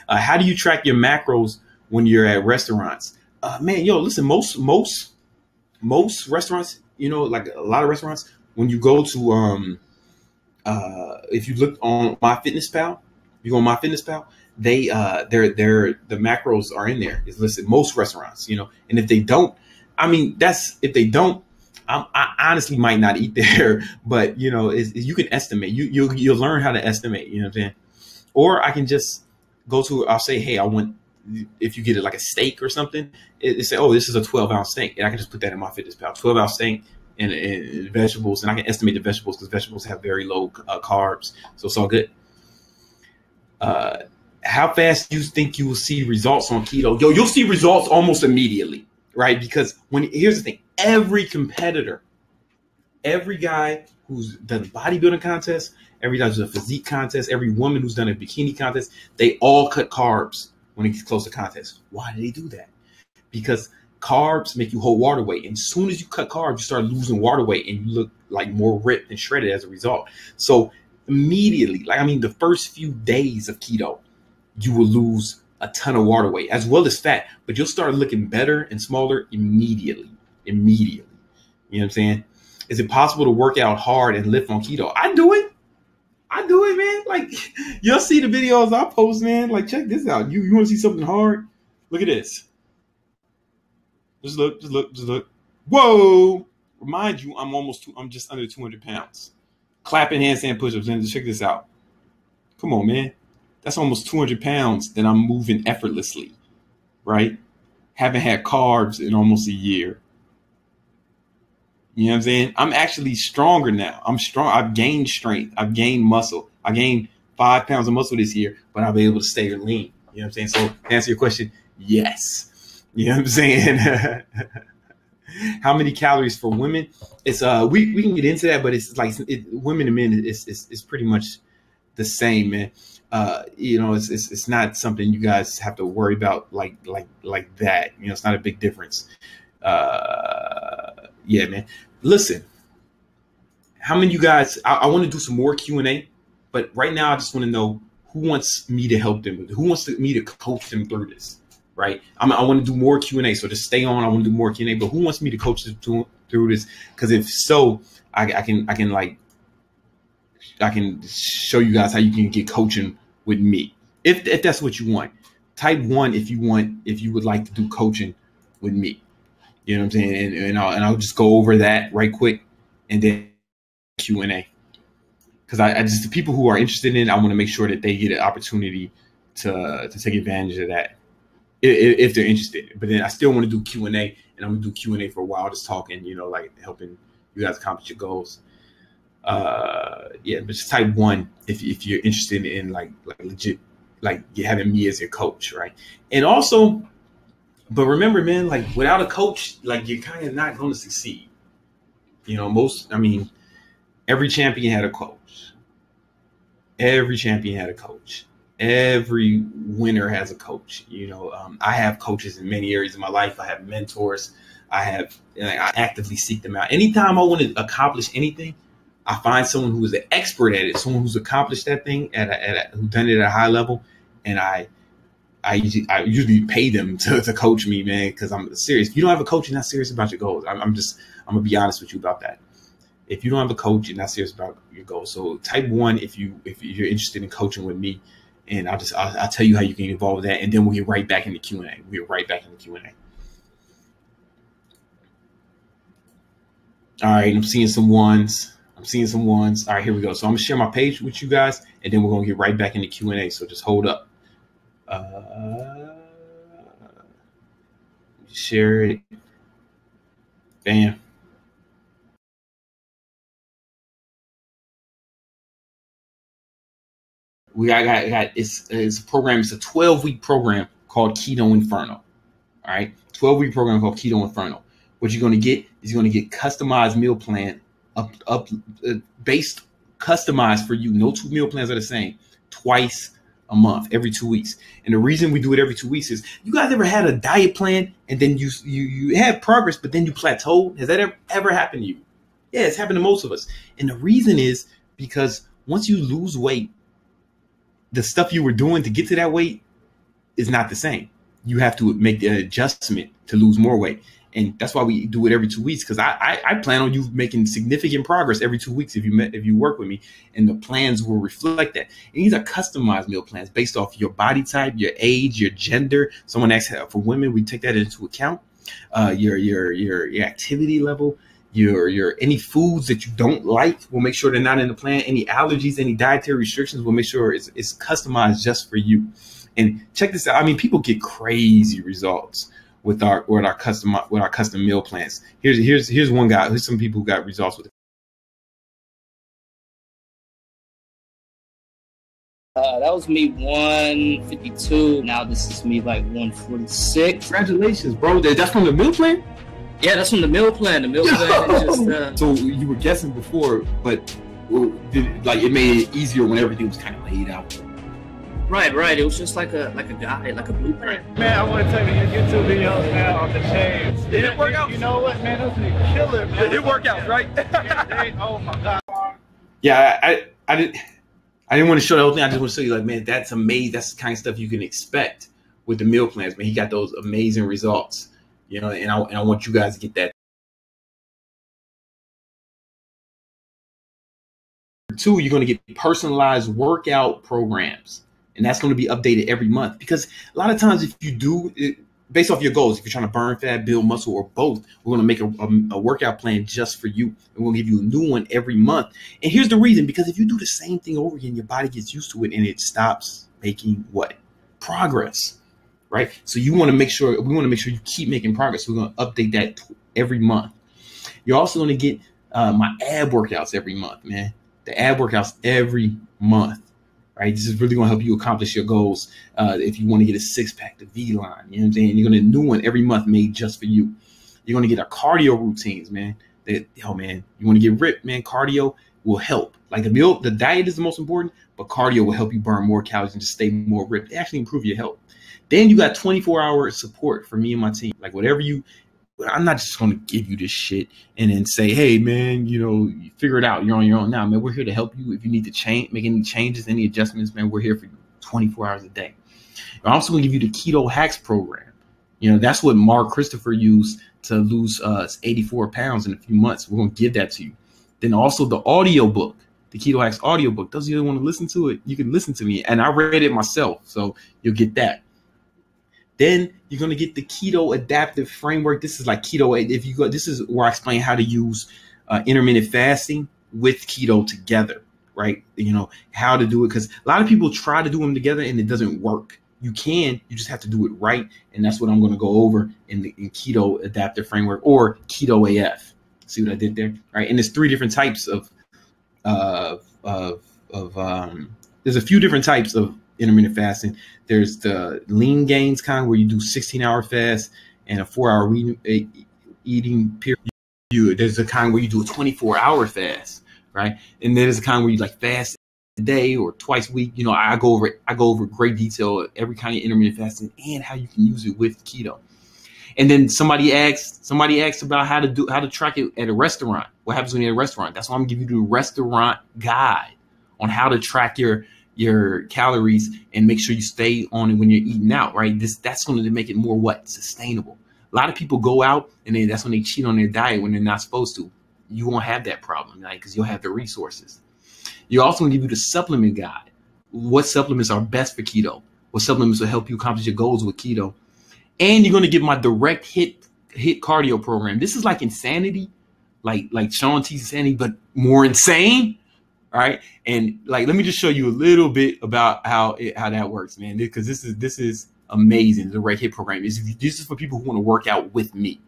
How do you track your macros when you're at restaurants? Man, yo, listen, most restaurants, you know, like a lot of restaurants, when you go to if you look on MyFitnessPal, you go on MyFitnessPal, they the macros are in there. It's listed, most restaurants, you know, and if they don't, I mean, if they don't, I honestly might not eat there, but you know, you can estimate. You'll learn how to estimate. You know what I'm saying? Or I can just go to. I'll say, hey, I want. If you get it like a steak or something, it say, oh, this is a 12-ounce steak, and I can just put that in MyFitnessPal. 12-ounce steak and vegetables, and I can estimate the vegetables because vegetables have very low carbs, so it's all good. How fast do you think you will see results on keto? Yo, you'll see results almost immediately, right? Because here's the thing, every competitor, every guy who's done a bodybuilding contest, every guy who's done a physique contest, every woman who's done a bikini contest, they all cut carbs when it gets close to contest. Why do they do that? Because carbs make you hold water weight. And as soon as you cut carbs, you start losing water weight and you look like more ripped and shredded as a result. So immediately, like, I mean, the first few days of keto, you will lose a ton of water weight as well as fat, but you'll start looking better and smaller immediately. You know what I'm saying? Is it possible to work out hard and lift on keto? I do it, man. Like, you'll see the videos I post, man. Like, check this out. You want to see something hard? Look at this. Just look. Whoa! Remind you, I'm just under 200 pounds. Clapping handstand push-ups, and check this out. Come on, man. That's almost 200 pounds that I'm moving effortlessly, right? Haven't had carbs in almost a year. You know what I'm saying? I'm actually stronger now. I'm strong. I've gained strength. I've gained muscle. I gained 5 pounds of muscle this year, but I'll be able to stay lean. You know what I'm saying? So to answer your question, yes. You know what I'm saying? How many calories for women? It's we can get into that, but it's like women and men it's pretty much the same, man. You know, it's not something you guys have to worry about like that. You know, it's not a big difference. Yeah, man. Listen, how many of you guys? I want to do some more Q&A, but right now I just want to know who wants me to help them with, who wants me to coach them through this. Right? I want to do more Q&A, so just stay on. I want to do more Q&A, but who wants me to coach them through this? Because if so, I can show you guys how you can get coaching with me. If that's what you want. Type 1 if you would like to do coaching with me. You know what I'm saying? And I'll just go over that right quick and then Q&A. Because I just, the people who are interested in it, I want to make sure that they get an opportunity to take advantage of that. If they're interested, but then I still want to do Q&A, and I'm gonna do Q&A for a while, just talking, you know, like helping you guys accomplish your goals. Yeah, but just type 1 if you're interested in like legit, like you having me as your coach, right? And also, but remember, man, like without a coach, like you're kind of not going to succeed. You know, every champion had a coach. Every champion had a coach. Every winner has a coach. You know, I have coaches in many areas of my life. I have mentors. I actively seek them out. Anytime I want to accomplish anything, I find someone who is an expert at it, someone who's accomplished that thing who done it at a high level, and I usually pay them to coach me, man, because I'm serious. If you don't have a coach, you're not serious about your goals. I'm gonna be honest with you about that. If you don't have a coach, you're not serious about your goals. So type 1 if you're interested in coaching with me. And I'll tell you how you can involve that, and then we'll get right back into Q&A. All right, I'm seeing some ones. All right, here we go. So I'm gonna share my page with you guys, and then we're gonna get right back into Q&A. So just hold up. Share it. Bam. We got it's a program. It's a 12-week program called Keto Inferno. All right, 12-week program called Keto Inferno. what you're going to get is you're going to get customized meal plan based customized for you. No two meal plans are the same. Twice a month, every 2 weeks. And the reason we do it every 2 weeks is, you guys ever had a diet plan and then you had progress, but then you plateaued? Has that ever happened to you? Yeah, it's happened to most of us. And the reason is because once you lose weight, the stuff you were doing to get to that weight is not the same. You have to make the adjustment to lose more weight. And that's why we do it every 2 weeks, because I plan on you making significant progress every 2 weeks if you work with me, and the plans will reflect that. And these are customized meal plans based off your body type, your age, your gender. Someone asked for women, we take that into account. Your activity level, your any foods that you don't like, we'll make sure they're not in the plan. Any allergies, any dietary restrictions, we'll make sure it's customized just for you. And check this out. I mean, people get crazy results with our custom meal plans. Here's one guy. Here's some people who got results with it. That was me 152. Now this is me like 146. Congratulations, bro. That's from the meal plan? Yeah, that's from the meal plan. The meal plan is just. So you were guessing before, but it made it easier when everything was kind of laid out. Right. It was just like a guide, like a blueprint. Man, I want to tell you, your YouTube videos, man, on the chains. Did it work out? You know what, man? Those are killer, man. It worked out, right? Oh my God. Yeah, I didn't want to show the whole thing. I just want to show you, like, man, that's amazing. That's the kind of stuff you can expect with the meal plans, man. He got those amazing results, you know, and I want you guys to get that. 2, you're going to get personalized workout programs. And that's going to be updated every month, because a lot of times if you do it based off your goals, if you're trying to burn fat, build muscle, or both, we're going to make a workout plan just for you. And we're going to give you a new one every month. And here's the reason, because if you do the same thing over again, your body gets used to it and it stops making what? Progress, right? So we want to make sure you keep making progress. So we're going to update that every month. You're also going to get my ab workouts every month, man. The ab workouts every month. Right, this is really going to help you accomplish your goals. If you want to get a 6-pack, the V-line, you know what I'm saying? You're going to new one every month made just for you. You're going to get our cardio routines, man. You want to get ripped, man. Cardio will help. Like the diet is the most important, but cardio will help you burn more calories and just stay more ripped. They actually improve your health. Then you got 24-hour support for me and my team. Like whatever I'm not just going to give you this shit and then say, hey, man, you figure it out. You're on your own now, man. We're here to help you. If you need to make any changes, any adjustments, man, we're here for you 24 hours a day. I'm also going to give you the Keto Hacks program. That's what Mark Christopher used to lose 84 pounds in a few months. We're going to give that to you. Then also the audio book, the Keto Hacks audio book. Those of you that want to listen to it, you can listen to me. And I read it myself, so you'll get that. Then you're going to get the Keto Adaptive Framework. This is like keto. This is where I explain how to use intermittent fasting with keto together, right? How to do it, because a lot of people try to do them together and it doesn't work. You just have to do it right. And that's what I'm going to go over in Keto Adaptive Framework, or Keto AF. See what I did there? All right. And there's 3 different types there's a few different types of intermittent fasting. There's the lean gains kind where you do 16-hour fast and a 4-hour eating period. There's a kind where you do a 24-hour fast, right? And then there's a kind where you fast a day or twice a week. I go over great detail every kind of intermittent fasting and how you can use it with keto. And then somebody asked about how to track it at a restaurant. What happens when you're at a restaurant? That's why I'm giving you the restaurant guide on how to track your calories and make sure you stay on it when you're eating out, right? That's going to make it more sustainable. A lot of people go out and that's when they cheat on their diet when they're not supposed to. You won't have that problem, right? Because you'll have the resources. You're also going to give you the supplement guide. What supplements are best for keto? What supplements will help you accomplish your goals with keto? And you're going to get my direct hit cardio program. This is like Insanity, like Shaun T's Insanity, but more insane. All right. And let me just show you a little bit about how that works, man, because this is amazing. The Direct Hit program this is for people who want to work out with me.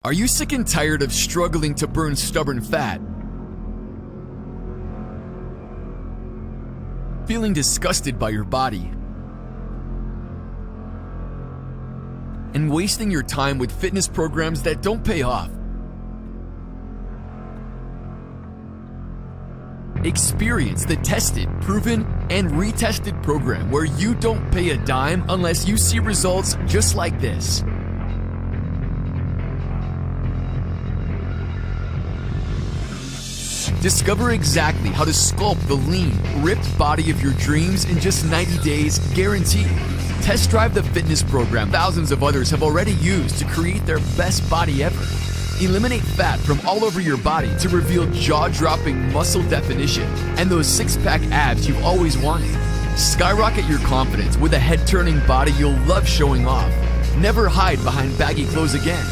Are you sick and tired of struggling to burn stubborn fat? Feeling disgusted by your body? and wasting your time with fitness programs that don't pay off. Experience the tested, proven, and retested program where you don't pay a dime unless you see results just like this. Discover exactly how to sculpt the lean, ripped body of your dreams in just 90 days, guaranteed. Test drive the fitness program thousands of others have already used to create their best body ever. Eliminate fat from all over your body to reveal jaw-dropping muscle definition and those six-pack abs you've always wanted. Skyrocket your confidence with a head-turning body you'll love showing off. Never hide behind baggy clothes again.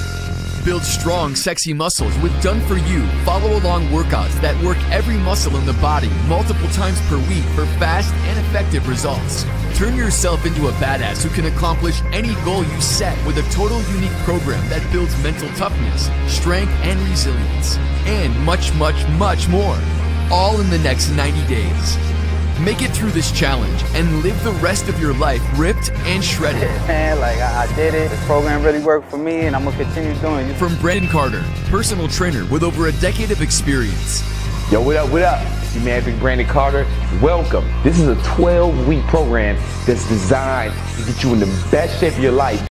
Build strong, sexy muscles with done-for-you, follow-along workouts that work every muscle in the body multiple times per week for fast and effective results. Turn yourself into a badass who can accomplish any goal you set with a total unique program that builds mental toughness, strength, and resilience. And much, much, much more. All in the next 90 days. Make it through this challenge and live the rest of your life ripped and shredded. Man, like I did it. This program really worked for me, and I'm gonna continue doing it. From Brandon Carter, personal trainer with over a decade of experience. Yo, what up, what up? It's your man, Big Brandon Carter. Welcome. This is a 12-week program that's designed to get you in the best shape of your life.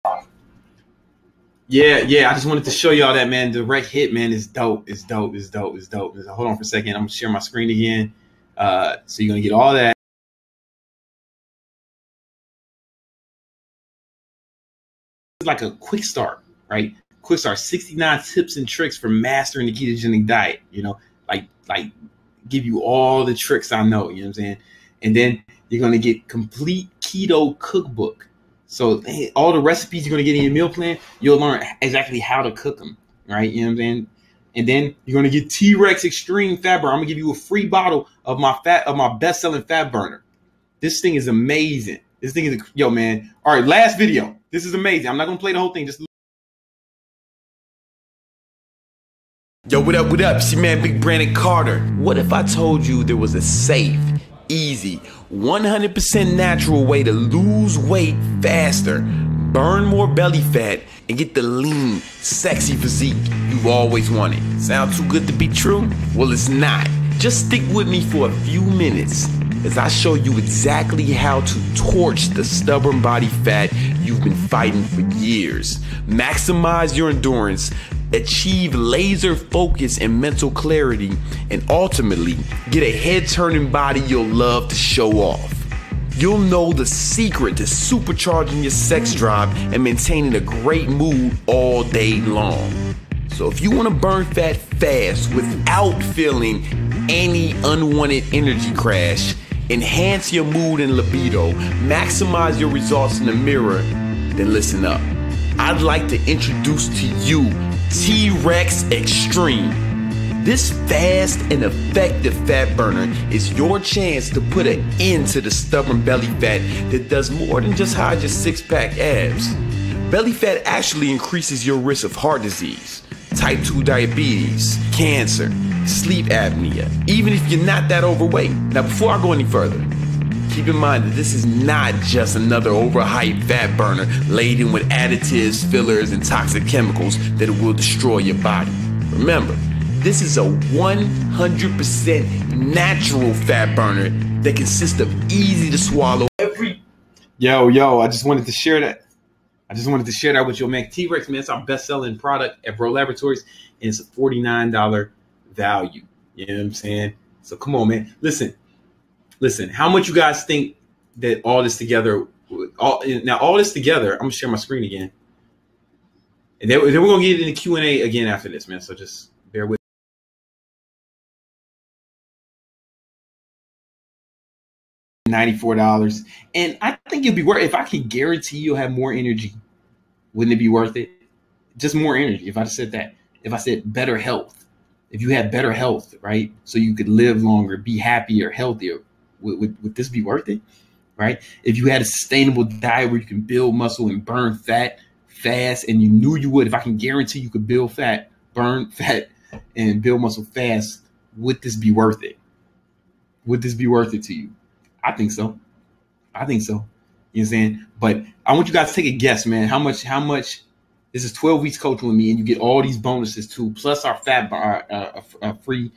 Yeah, I just wanted to show y'all that, man. Direct hit, man, is dope. It's dope. Hold on for a second. I'm gonna share my screen again. So you're gonna get all that. It's like a quick start, right? Quick start, 69 tips and tricks for mastering the ketogenic diet. You know, like give you all the tricks I know. You know what I'm saying? And then you're gonna get complete keto cookbook. So hey, all the recipes you're gonna get in your meal plan, you'll learn exactly how to cook them, right? You know what I'm saying? And then you're gonna get T-Rex Extreme Fat Burner. I'm gonna give you a free bottle of my best-selling fat burner. This thing is amazing. This thing is yo, man. All right, last video. This is amazing. I'm not gonna play the whole thing. Just Yo, what up, what up? It's your man, Big Brandon Carter. What if I told you there was a safe, easy, 100% natural way to lose weight faster, burn more belly fat, and get the lean, sexy physique you've always wanted? Sound too good to be true? Well, it's not. Just stick with me for a few minutes as I show you exactly how to torch the stubborn body fat you've been fighting for years. Maximize your endurance, achieve laser focus and mental clarity, and ultimately get a head-turning body you'll love to show off. You'll know the secret to supercharging your sex drive and maintaining a great mood all day long. So if you want to burn fat fast without feeling any unwanted energy crash, enhance your mood and libido, maximize your results in the mirror, then listen up. I'd like to introduce to you T-Rex Extreme. This fast and effective fat burner is your chance to put an end to the stubborn belly fat that does more than just hide your six-pack abs. Belly fat actually increases your risk of heart disease, type 2 diabetes, cancer, sleep apnea, even if you're not that overweight. Now, before I go any further, keep in mind that this is not just another overhyped fat burner laden with additives, fillers, and toxic chemicals that will destroy your body. Remember, this is a 100% natural fat burner that consists of easy to swallow. Yo, I just wanted to share that. With your man T-Rex, man. It's our best-selling product at Bro Laboratories, and it's a $49 value. You know what I'm saying? So come on, man. Listen. How much you guys think that all this together? All this together. I'm gonna share my screen again, and then we're gonna get into Q&A again after this, man. So just bear with. $94, and I think it'd be worth. If I can guarantee you'll have more energy, wouldn't it be worth it? Just more energy. If I said that, if I said better health, if you had better health, right, so you could live longer, be happier, healthier, would this be worth it, right? If you had a sustainable diet where you can build muscle and burn fat fast, and you knew you would, if I can guarantee you could build fat, burn fat, and build muscle fast, would this be worth it? Would this be worth it to you? I think so. You know what I'm saying? But I want you guys to take a guess, man. How much? This is 12 weeks coaching with me, and you get all these bonuses too, plus our free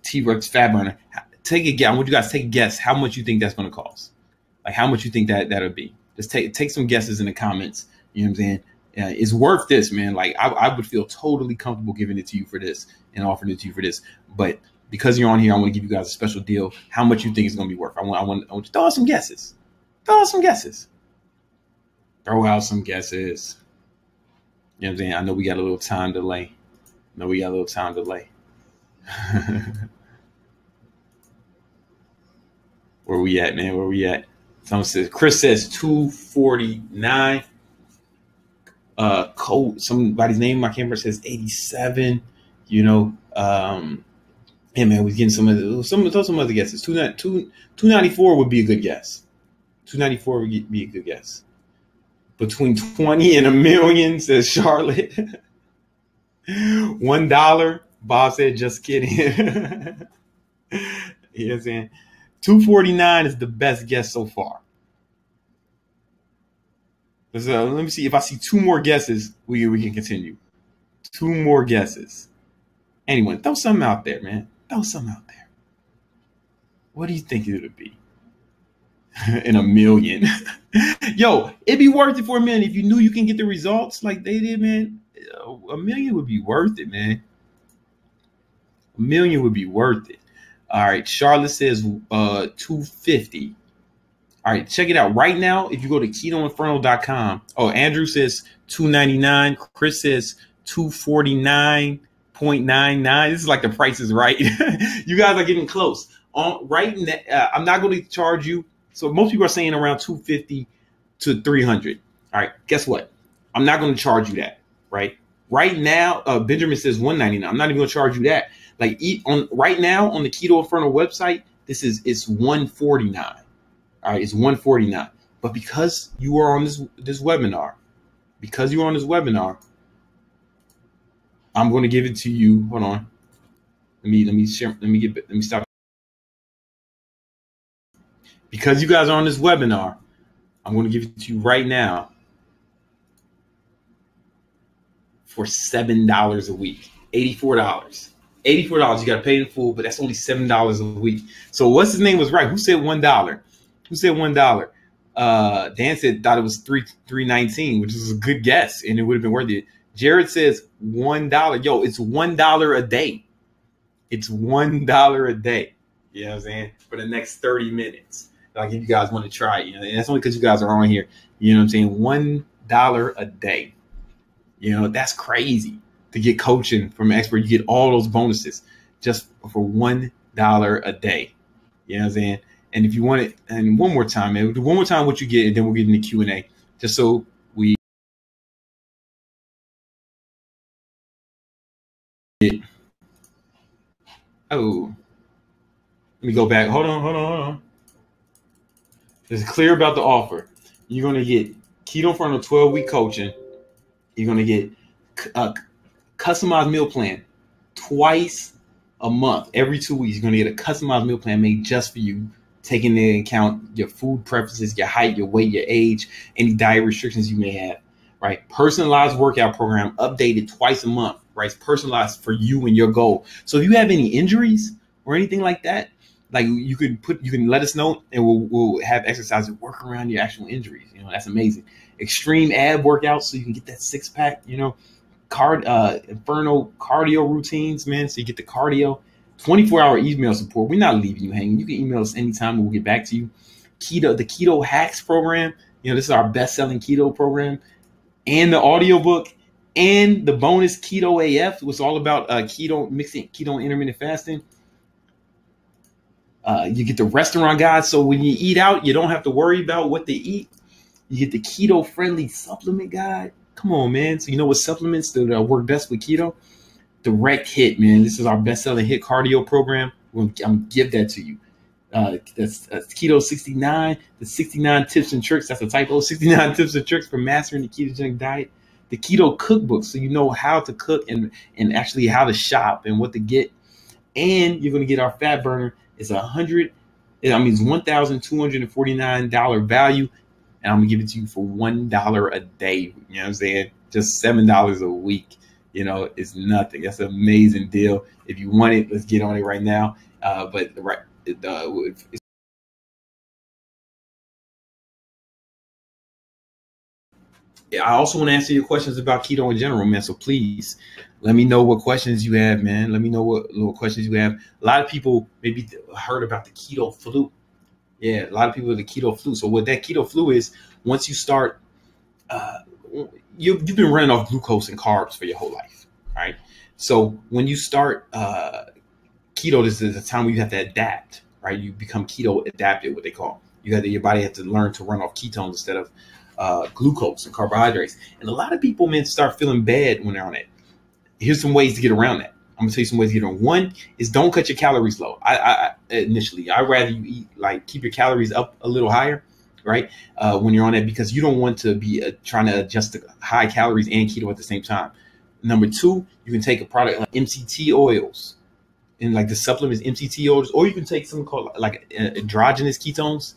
T-Rex fat burner. Take a guess. I want you guys to take a guess how much you think that's going to cost. Like how much you think that'll be. Just take some guesses in the comments. You know what I'm saying? It's worth this, man. Like I would feel totally comfortable giving it to you for this and offering it to you for this. But because you're on here, I want to give you guys a special deal. How much you think it's going to be worth? I want you to throw out some guesses. Throw out some guesses. You know what I'm saying? I know we got a little time delay. Where we at, man? Where we at? Someone says, Chris says 249. Somebody's name in my camera says 87. You know, hey man, we're getting some other guesses. 294 would be a good guess. 294 would be a good guess. Between 20 and $1 million, says Charlotte. $1. Bob said, just kidding. You know what I'm saying? 249 is the best guess so far. Let me see if I see two more guesses. We can continue. Two more guesses. Anyone, throw something out there, man. Throw something out there. What do you think it would be? In $1 million. Yo, it'd be worth it for $1 million if you knew you can get the results like they did, man. $1 million would be worth it, man. $1 million would be worth it. All right, Charlotte says 250. All right, check it out. Right now, if you go to ketoinferno.com. Oh, Andrew says 299. Chris says 249.99. This is like the price is right. You guys are getting close. Right now, I'm not going to charge you. So most people are saying around 250 to 300. All right, guess what? I'm not going to charge you that, right? Right now, Benjamin says 199. I'm not even going to charge you that. Like right now on the Keto Inferno website, it's 149. All right, it's 149. But because you are on this webinar, I'm going to give it to you. Hold on. Let me stop. Because you guys are on this webinar, I'm going to give it to you right now for $7 a week. $84. $84. You got to pay in full, but that's only $7 a week. So what's his name was right? Who said $1? Who said $1? Dan thought it was $3.19, which is a good guess, and it would have been worth it. Jared says $1. Yo, it's $1 a day. It's $1 a day. You know what I'm saying? For the next 30 minutes. Like if you guys want to try it, you know, and that's only because you guys are on here. You know what I'm saying? $1 a day. You know, that's crazy to get coaching from an expert. You get all those bonuses just for $1 a day. You know what I'm saying? And if you want it, and one more time, man, one more time what you get, and then we'll get into Q&A. Just so we oh, let me go back. Hold on. It's clear about the offer. You're going to get Keto Inferno 12-week coaching. You're going to get a customized meal plan twice a month. Every 2 weeks, you're going to get a customized meal plan made just for you, taking into account your food preferences, your height, your weight, your age, any diet restrictions you may have, right? Personalized workout program updated twice a month, right? It's personalized for you and your goal. So if you have any injuries or anything like that, like you can let us know, and we'll have exercises that work around your actual injuries. You know, that's amazing. Extreme ab workouts so you can get that 6-pack. You know, Inferno cardio routines, man. So you get the cardio. 24-hour email support. We're not leaving you hanging. You can email us anytime and we'll get back to you. The Keto Hacks program. You know, this is our best-selling keto program, and the audiobook, and the bonus Keto AF was all about keto mixing, keto and intermittent fasting. You get the restaurant guide, so when you eat out, you don't have to worry about what to eat. You get the keto-friendly supplement guide. Come on, man. So you know what supplements that work best with keto? Direct Hit, man. This is our best-selling HIIT cardio program. I'm going to give that to you. That's Keto 69, the 69 tips and tricks. That's a typo. 69 tips and tricks for mastering the ketogenic diet. The Keto Cookbook, so you know how to cook and actually how to shop and what to get. And you're going to get our fat burner. It's 100 I mean, it's $1,249 value, and I'm gonna give it to you for $1 a day. You know what I'm saying? Just $7 a week. You know, it's nothing. That's an amazing deal. If you want it, let's get on it right now. But right, I also want to answer your questions about keto in general, man. So please let me know what questions you have, man. Let me know what little questions you have. A lot of people maybe heard about the keto flu. Yeah, a lot of people have the keto flu. So what that keto flu is, once you start, you've been running off glucose and carbs for your whole life, right? So when you start keto, this is a time where you have to adapt, right? You become keto adapted, what they call. Your body has to learn to run off ketones instead of glucose and carbohydrates. And a lot of people, man, start feeling bad when they're on it. Here's some ways to get around that. I'm gonna tell you some ways to get around. One is don't cut your calories low. Initially, I'd rather you eat, like, keep your calories up a little higher, right? When you're on it, because you don't want to be trying to adjust to high calories and keto at the same time. Number two, you can take a product like MCT oils, and like the supplements MCT oils, or you can take something called like endogenous ketones.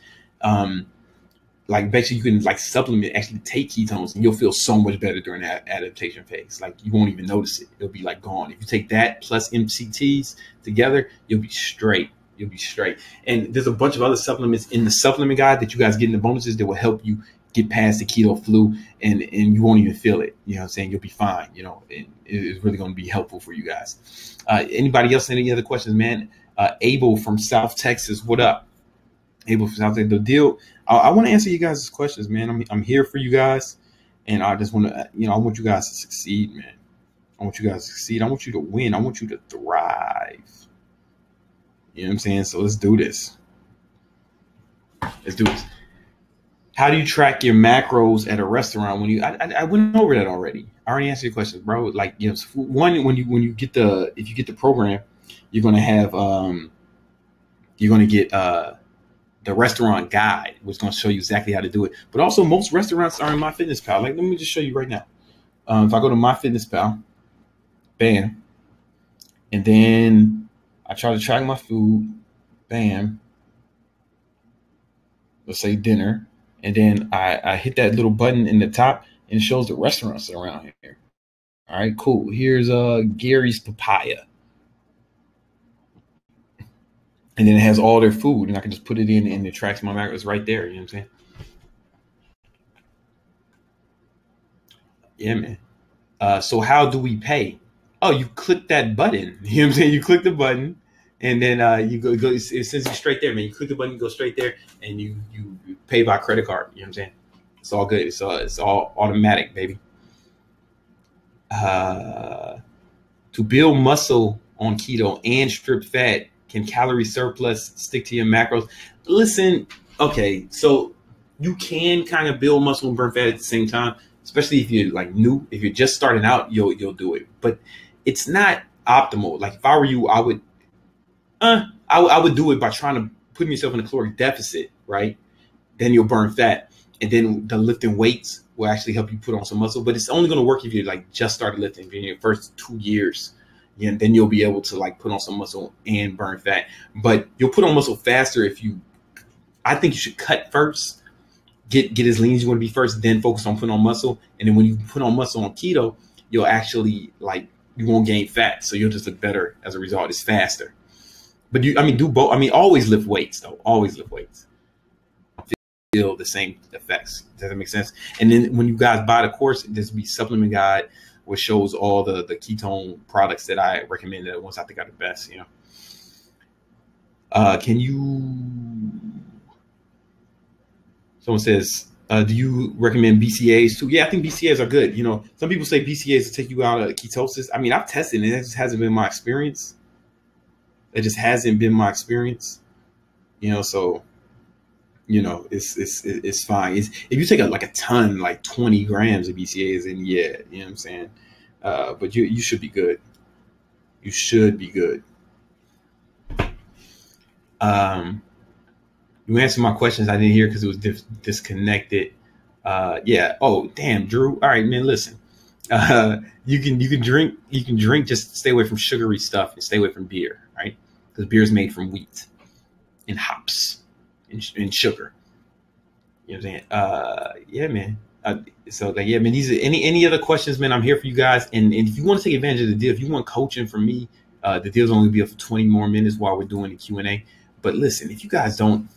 Like basically you can like supplement, actually take ketones, and you'll feel so much better during that adaptation phase. Like you won't even notice it. It'll be like gone. If you take that plus MCTs together, you'll be straight. You'll be straight. And there's a bunch of other supplements in the supplement guide that you guys get in the bonuses that will help you get past the keto flu, and you won't even feel it. You know what I'm saying? You'll be fine, you know, and it's really going to be helpful for you guys. Anybody else, any other questions, man? Abel from South Texas, what up? Abel from South Texas, the deal. I want to answer you guys' questions, man. I'm here for you guys, and I just want to, you know, I want you guys to succeed, man. I want you guys to succeed. I want you to win. I want you to thrive. You know what I'm saying? So let's do this. Let's do this. How do you track your macros at a restaurant when you? I went over that already. I already answered your questions, bro. Like, you know, one, when you get the, if you get the program, you're gonna have you're gonna get the restaurant guide, which is going to show you exactly how to do it. But also, most restaurants are in MyFitnessPal. Like, let me just show you right now. If I go to MyFitnessPal, bam, and then I try to track my food, bam, let's say dinner, and then I hit that little button in the top, and it shows the restaurants around here. All right, cool. Here's Gary's Papaya. And then it has all their food, and I can just put it in, and it tracks my macros right there. You know what I'm saying? Yeah, man. So how do we pay? Oh, you click that button. You know what I'm saying? You click the button, and then you go. It sends you straight there, man. You click the button, you go straight there, and you pay by credit card. You know what I'm saying? It's all good. It's all automatic, baby. To build muscle on keto and strip fat, can calorie surplus stick to your macros? Listen, okay, so you can kind of build muscle and burn fat at the same time, especially if you're like new. If you're just starting out, you'll do it, but it's not optimal. Like if I were you, I would do it by trying to put yourself in a caloric deficit, right? Then you'll burn fat, and then the lifting weights will actually help you put on some muscle. But it's only going to work if you like just started lifting in your first 2 years. Yeah, and then you'll be able to like put on some muscle and burn fat. But you'll put on muscle faster if you, I think you should cut first, get as lean as you want to be first, then focus on putting on muscle. And then when you put on muscle on keto, you'll actually like, you won't gain fat. So you'll just look better as a result. It's faster. But do both. I mean, always lift weights though. Always lift weights. Feel the same effects. Does that make sense? And then when you guys buy the course, there's be supplement guide, which shows all the ketone products that I recommend, that ones I think are the best, you know. Can you, someone says, do you recommend BCAAs too? Yeah, I think BCAAs are good. You know, some people say BCAAs to take you out of ketosis. I mean, I've tested it. It just hasn't been my experience. It just hasn't been my experience, you know, so, you know, it's fine. If you take like a ton, like 20 grams of BCAAs, then yeah, you know what I'm saying? But you should be good. You should be good. You answered my questions. I didn't hear because it was disconnected. Yeah. Oh, damn, Drew. All right, man, listen. You can drink, just stay away from sugary stuff and stay away from beer, right? Because beer is made from wheat. and hops and sugar. You know what I'm saying? Yeah, man. So like, yeah, man, these are any other questions, man, I'm here for you guys. And if you want to take advantage of the deal, if you want coaching from me, the deal's only be up for 20 more minutes while we're doing the Q&A. But listen, if you guys don't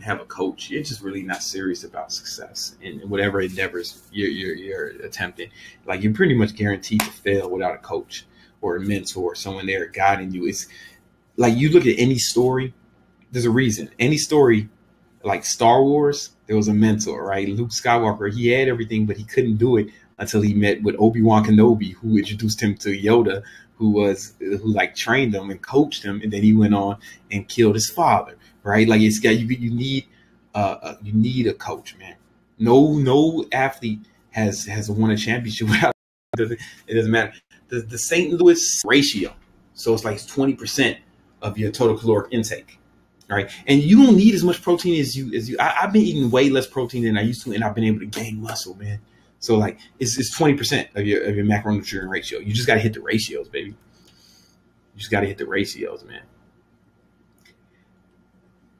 have a coach, you're just really not serious about success in whatever endeavors you're attempting. Like, you're pretty much guaranteed to fail without a coach or a mentor, someone there guiding you. It's like, you look at any story, there's a reason. Any story, like Star Wars, there was a mentor, right? Luke Skywalker, he had everything, but he couldn't do it until he met with Obi-Wan Kenobi, who introduced him to Yoda, who like trained him and coached him, and then he went on and killed his father, right? Like, it's got, you need a coach, man. No athlete has won a championship without it. Doesn't matter. The St. Louis ratio, so it's like 20% of your total caloric intake. Right. And you don't need as much protein as you. I've been eating way less protein than I used to, and I've been able to gain muscle, man. So like, it's 20% of your macronutrient ratio. You just got to hit the ratios, baby. You just got to hit the ratios, man.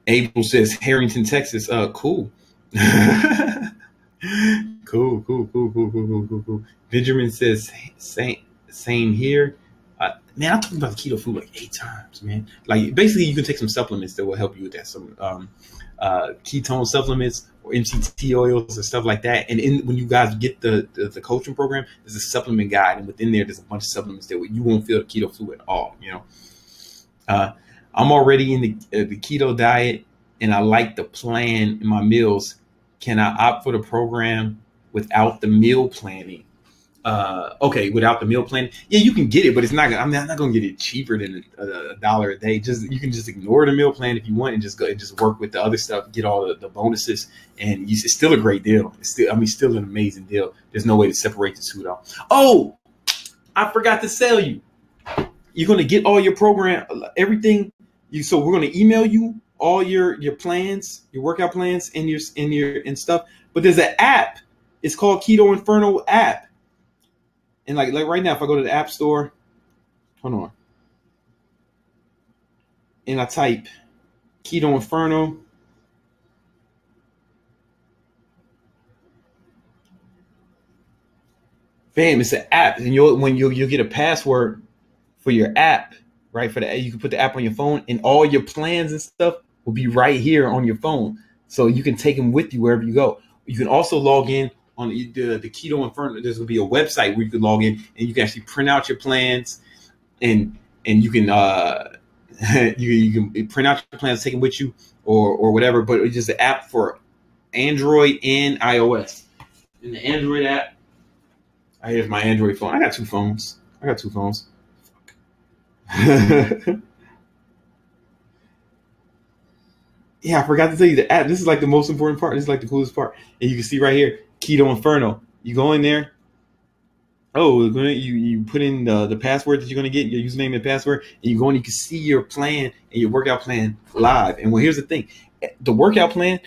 Abel says Harrington, Texas. Cool. Cool. Benjamin says same here. Man, I talked about the keto food like 8 times, man. Like, basically, you can take some supplements that will help you with that. Some ketone supplements or MCT oils and stuff like that. And when you guys get the coaching program, there's a supplement guide, and within there, there's a bunch of supplements that you won't feel the keto flu at all. You know, I'm already in the keto diet, and I like the plan in my meals. Can I opt for the program without the meal planning? Okay, without the meal plan, yeah, you can get it, but it's not. I'm not going to get it cheaper than $1 a day. You can just ignore the meal plan if you want, and just go and just work with the other stuff, get all the bonuses, and it's still a great deal. It's still an amazing deal. There's no way to separate the two, though. Oh, I forgot to tell you. You're going to get all your program, everything. So we're going to email you all your plans, your workout plans, and stuff. But there's an app. It's called Keto Inferno app. And like right now, if I go to the App Store, hold on, and I type Keto Inferno, bam, it's an app, and you'll get a password for your app, right? You can put the app on your phone, and all your plans and stuff will be right here on your phone, so you can take them with you wherever you go. You can also log in on the Keto Inferno. There's going to be a website where you can log in, and you can actually print out your plans, and you can you can print out your plans, take them with you, or whatever. But it's just an app for Android and iOS. In the Android app, here's my Android phone. I got two phones. Yeah, I forgot to tell you the app. This is like the most important part. This is like the coolest part. And you can see right here, Keto Inferno. You go in there. Oh, you put in the password that you're going to get, your username and password, and you go in, you can see your plan and your workout plan live. And well, here's the thing. The workout plan,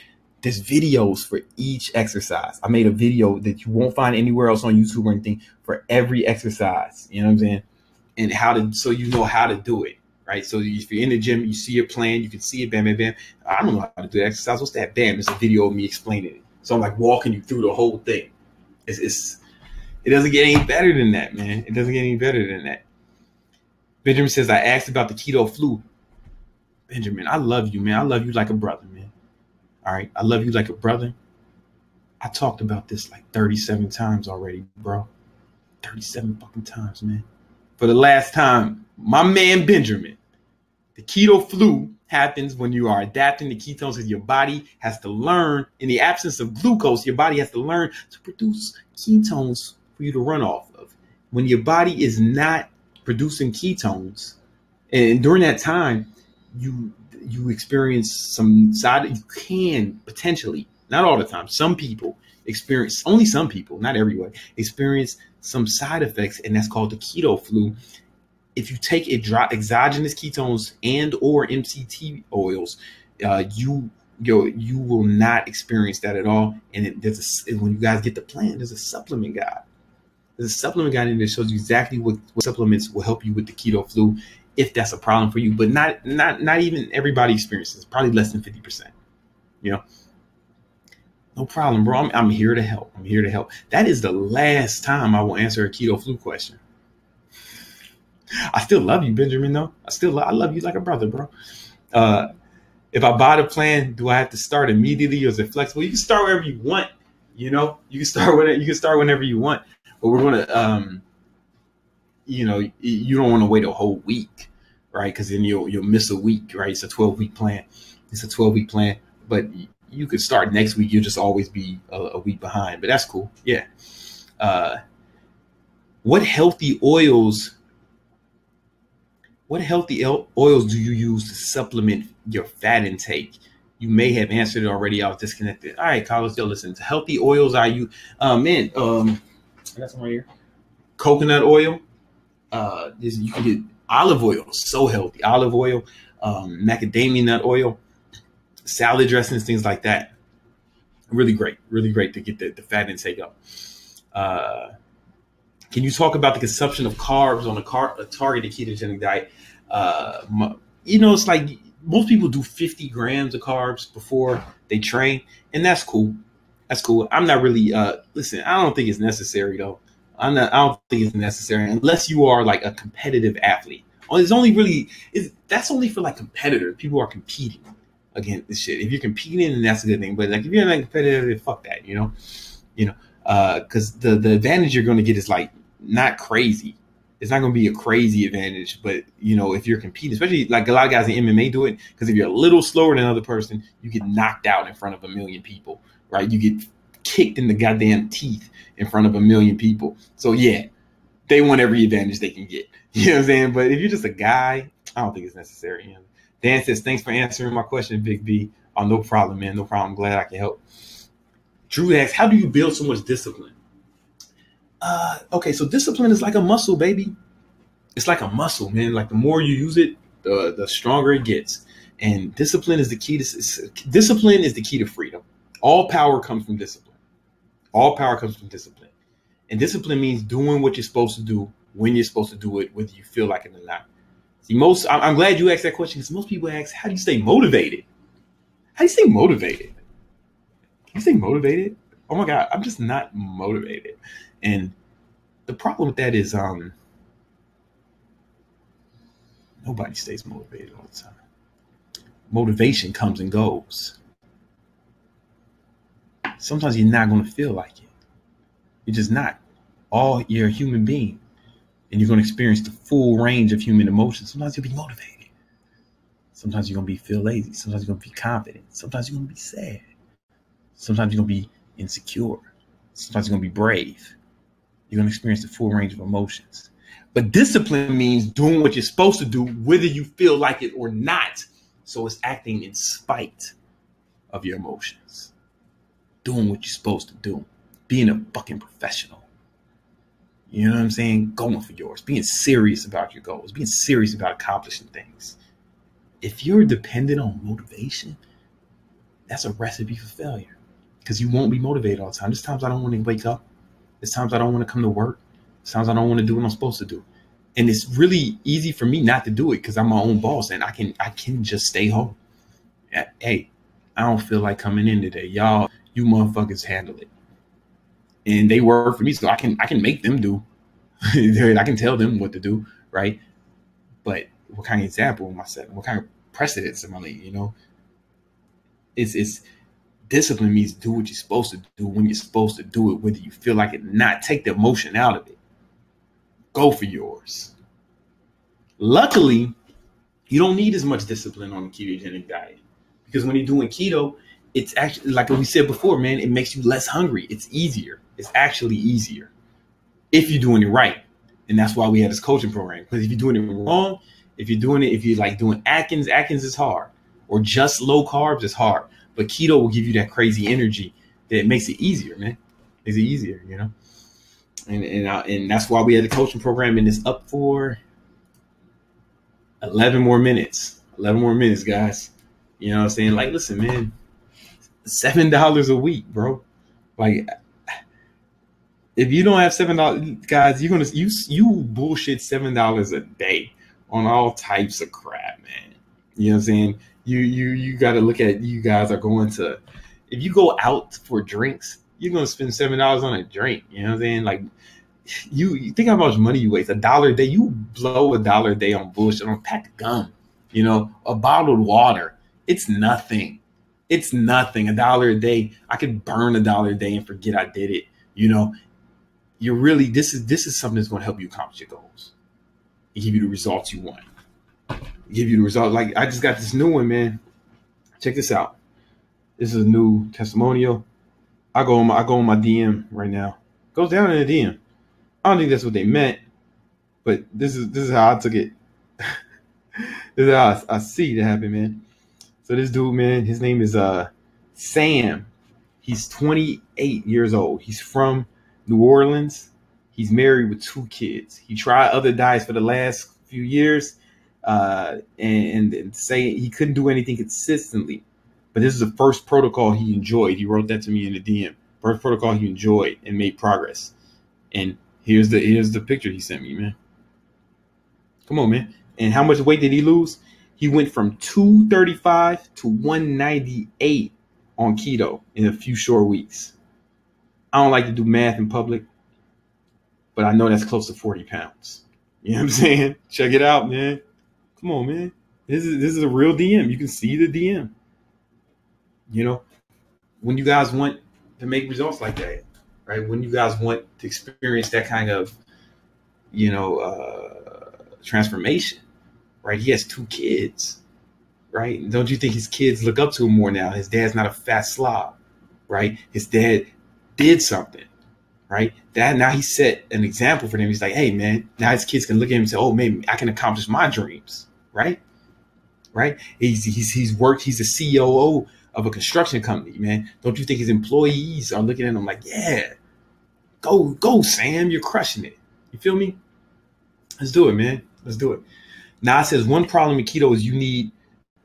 there's videos for each exercise. I made a video that you won't find anywhere else on YouTube or anything for every exercise. You know what I'm saying? And so you know how to do it. Right. So if you're in the gym, you see your plan, you can see it, bam, bam, bam. I don't know how to do the exercise. What's that? Bam. It's a video of me explaining it. So I'm like walking you through the whole thing. It doesn't get any better than that, man. It doesn't get any better than that. Benjamin says, I asked about the keto flu. Benjamin, I love you, man. I love you like a brother, man. All right. I love you like a brother. I talked about this like 37 times already, bro. 37 fucking times, man. For the last time, my man Benjamin, the keto flu happens when you are adapting to ketones, because your body has to learn, in the absence of glucose, your body has to learn to produce ketones for you to run off of. When your body is not producing ketones, and during that time, you experience some you can potentially, not all the time, some people experience, only some people, not everyone, experience some side effects, and that's called the keto flu. If you take exogenous ketones and or MCT oils, you will not experience that at all. And when you guys get the plan, there's a supplement guide. There's a supplement guide in there that shows you exactly what supplements will help you with the keto flu. if that's a problem for you, but not even everybody experiences. Probably less than 50%. You know, no problem, bro. I'm here to help. I'm here to help. That is the last time I will answer a keto flu question. I still love you, Benjamin, though. I love you like a brother, bro. If I buy the plan, do I have to start immediately or is it flexible? You can start wherever you want. You know, you can start whenever you want. But we're gonna, you know, you don't want to wait a whole week, right? Because then you'll miss a week, right? It's a 12-week plan. It's a 12-week plan, but you could start next week. You'll just always be a week behind, but that's cool. Yeah. What healthy oils do you use to supplement your fat intake? You may have answered it already. I was disconnected. All right, Carlos, yo, listen. Healthy oils are you? I got some right here. Coconut oil. You can get olive oil. So healthy. Olive oil, macadamia nut oil, salad dressings, things like that. Really great to get the fat intake up. Can you talk about the consumption of carbs on a targeted ketogenic diet? You know, it's like most people do 50 grams of carbs before they train, and that's cool. That's cool. I'm not really, listen, I don't think it's necessary though. I don't think it's necessary unless you are like a competitive athlete. That's only for like competitors. People are competing against this shit. If you're competing, then that's a good thing. But like if you're not competitive, then fuck that, you know, because the advantage you're going to get is like not crazy. It's not going to be a crazy advantage, but you know, if you're competing, especially like a lot of guys in MMA do it, because if you're a little slower than another person, you get knocked out in front of a million people, right? You get kicked in the goddamn teeth in front of a million people. So yeah, they want every advantage they can get. You know what I'm saying? But if you're just a guy, I don't think it's necessary. You know? Dan says, thanks for answering my question, Big B. Oh, no problem, man. No problem. I'm glad I can help. Drew asks, how do you build so much discipline? Okay, so discipline is like a muscle, baby. It's like a muscle, man. Like the more you use it, the stronger it gets. And discipline is the key to freedom. All power comes from discipline. All power comes from discipline. And discipline means doing what you're supposed to do when you're supposed to do it, whether you feel like it or not. See, I'm glad you asked that question because most people ask, how do you stay motivated? How do you stay motivated? Can you stay motivated? Oh my God, I'm just not motivated. And the problem with that is nobody stays motivated all the time. Motivation comes and goes. Sometimes you're not going to feel like it. You're just not. You're a human being. And you're going to experience the full range of human emotions. Sometimes you'll be motivated. Sometimes you're going to feel lazy. Sometimes you're going to be confident. Sometimes you're going to be sad. Sometimes you're going to be insecure. Sometimes you're going to be brave. You're going to experience the full range of emotions. But discipline means doing what you're supposed to do, whether you feel like it or not. So it's acting in spite of your emotions. Doing what you're supposed to do. Being a fucking professional. You know what I'm saying? Going for yours. Being serious about your goals. Being serious about accomplishing things. If you're dependent on motivation, that's a recipe for failure. Because you won't be motivated all the time. There's times I don't want to wake up. There's times I don't want to come to work. There's times I don't want to do what I'm supposed to do. And it's really easy for me not to do it because I'm my own boss and I can just stay home. Hey, I don't feel like coming in today. Y'all, you motherfuckers handle it. And they work for me, so I can make them do. I can tell them what to do, right? But what kind of example am I setting? What kind of precedence am I laying? You know, it's discipline means do what you're supposed to do when you're supposed to do it, whether you feel like it or not. Take the emotion out of it. Go for yours. Luckily, you don't need as much discipline on a ketogenic diet because when you're doing keto, it's actually, like we said before, man, it makes you less hungry. It's easier. It's actually easier if you're doing it right. And that's why we have this coaching program. Because if you're doing it wrong, if you're like doing Atkins is hard. Or just low carbs is hard. But keto will give you that crazy energy that makes it easier, man. Makes it easier, you know? And that's why we had the coaching program, and it's up for 11 more minutes. 11 more minutes, guys. You know what I'm saying? Like, listen, man. $7 a week, bro. Like, if you don't have $7, guys, you bullshit $7 a day on all types of crap, man. You know what I'm saying? You got to look at, you guys are going to, if you go out for drinks, you're going to spend $7 on a drink. You know what I'm saying? Like, you think how much money you waste. $1 a day, you blow $1 a day on bullshit, on a pack of gum, you know, a bottled water. It's nothing. It's nothing. $1 a day. I could burn $1 a day and forget I did it. You know, you're really, this is something that's going to help you accomplish your goals. It give you the results you want. Give you the result. Like, I just got this new one, man. Check this out. This is a new testimonial. I go on my DM right now. Goes down in the DM. I don't think that's what they meant, but this is how I took it. This is how I see it happen, man. So this dude, man, his name is Sam. He's 28 years old. He's from New Orleans. He's married with 2 kids. He tried other diets for the last few years, and say he couldn't do anything consistently. But this is the first protocol he enjoyed. He wrote that to me in the DM. First protocol he enjoyed and made progress. And here's the picture he sent me, man. Come on, man. And how much weight did he lose? He went from 235 to 198 on keto in a few short weeks. I don't like to do math in public, but I know that's close to 40 pounds. You know what I'm saying? Check it out, man. Come on, man. This is a real DM. You can see the DM. You know, when you guys want to make results like that, right? When you guys want to experience that kind of, you know, transformation, right? He has 2 kids, right? Don't you think his kids look up to him more now? His dad's not a fat slob, right? His dad did something, right? That now he set an example for them. He's like, hey, man, now his kids can look at him and say, oh, man, I can accomplish my dreams, right? Right? He's worked. He's a COO of a construction company, man. Don't you think his employees are looking at him like, yeah, go, Sam, you're crushing it. You feel me? Let's do it, man. Let's do it. Now it says one problem with keto is you need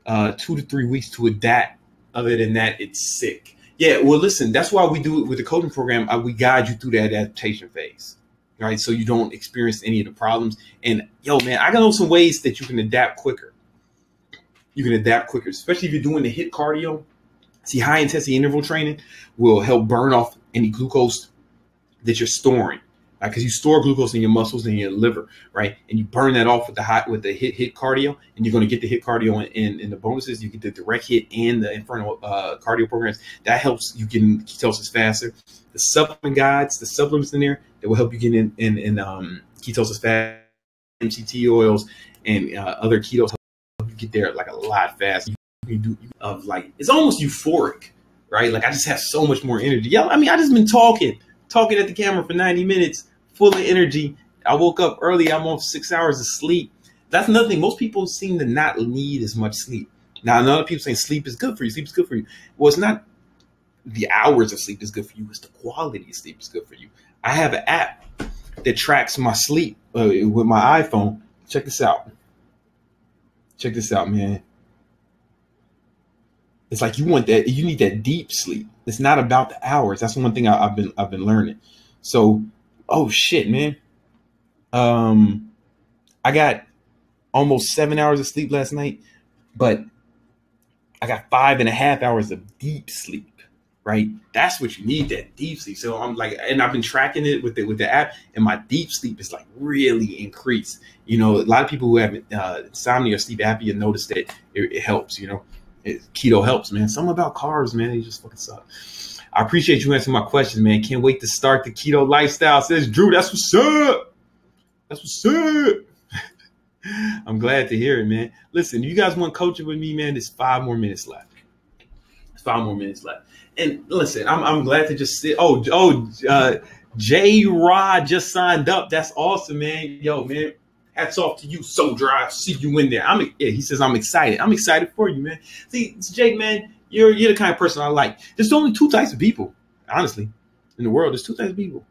2 to 3 weeks to adapt. Other than that, it's sick. Yeah, well, listen, that's why we do it with the coaching program. We guide you through that adaptation phase, right? So you don't experience any of the problems. And yo, man, I got some ways that you can adapt quicker. You can adapt quicker, especially if you're doing the HIIT cardio. See, high intensity interval training will help burn off any glucose that you're storing, right? Because you store glucose in your muscles and your liver, right? And you burn that off with the HIIT cardio, and you're going to get the HIIT cardio in the bonuses. You get the direct HIIT and the Inferno cardio programs. That helps you get in ketosis faster. The supplement guides, the supplements in there that will help you get in ketosis fast. MCT oils and other ketos help you get there like a lot faster. It's almost euphoric, right? Like I just have so much more energy. Yeah, I mean, I just been talking at the camera for 90 minutes, full of energy. I woke up early. I'm off 6 hours of sleep. That's another thing. Most people seem to not need as much sleep. Now, a lot of people saying sleep is good for you. Sleep is good for you. Well, it's not the hours of sleep is good for you. It's the quality of sleep is good for you. I have an app that tracks my sleep with my iPhone. Check this out. Check this out, man. It's like you need that deep sleep. It's not about the hours. That's one thing I've been learning. So, oh shit, man. I got almost 7 hours of sleep last night, but I got 5.5 hours of deep sleep, right? That's what you need, that deep sleep. So I'm like, and I've been tracking it with the app, and my deep sleep is like really increased. You know, a lot of people who have insomnia or sleep apnea notice that it helps, you know. Keto helps, man. Something about carbs, man. They just fucking suck. I appreciate you answering my questions, man. Can't wait to start the keto lifestyle. Says Drew, that's what's up. That's what's up. I'm glad to hear it, man. Listen, you guys want coaching with me, man? There's 5 more minutes left. 5 more minutes left. And listen, I'm glad to just sit. J Rod just signed up. That's awesome, man. Yo, man. Hats off to you, Soldier. I see you in there. He says I'm excited. I'm excited for you, man. See, Jake, man, you're the kind of person I like. There's only 2 types of people, honestly, in the world. There's 2 types of people.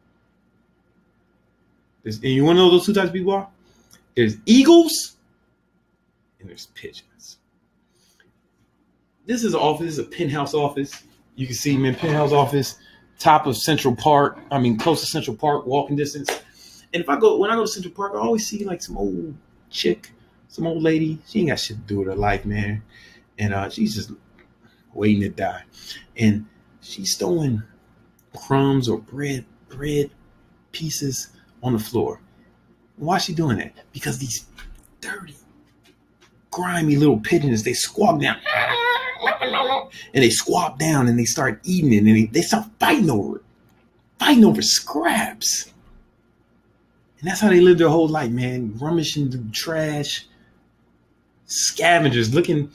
And you want to know what those 2 types of people are? There's eagles and there's pigeons. This is an office. This is a penthouse office. You can see, man, penthouse office, top of Central Park. I mean, close to Central Park, walking distance. And when I go to Central Park, I always see like some old chick, Some old lady, she ain't got shit to do with her life, man. And she's just waiting to die. And she's throwing crumbs or bread pieces on the floor. Why is she doing that? Because these dirty, grimy little pigeons, they squawk down. And they squawk down and they start eating it, and they start fighting over it. Fighting over scraps. And that's how they live their whole life, man. Rummaging through trash. Scavengers looking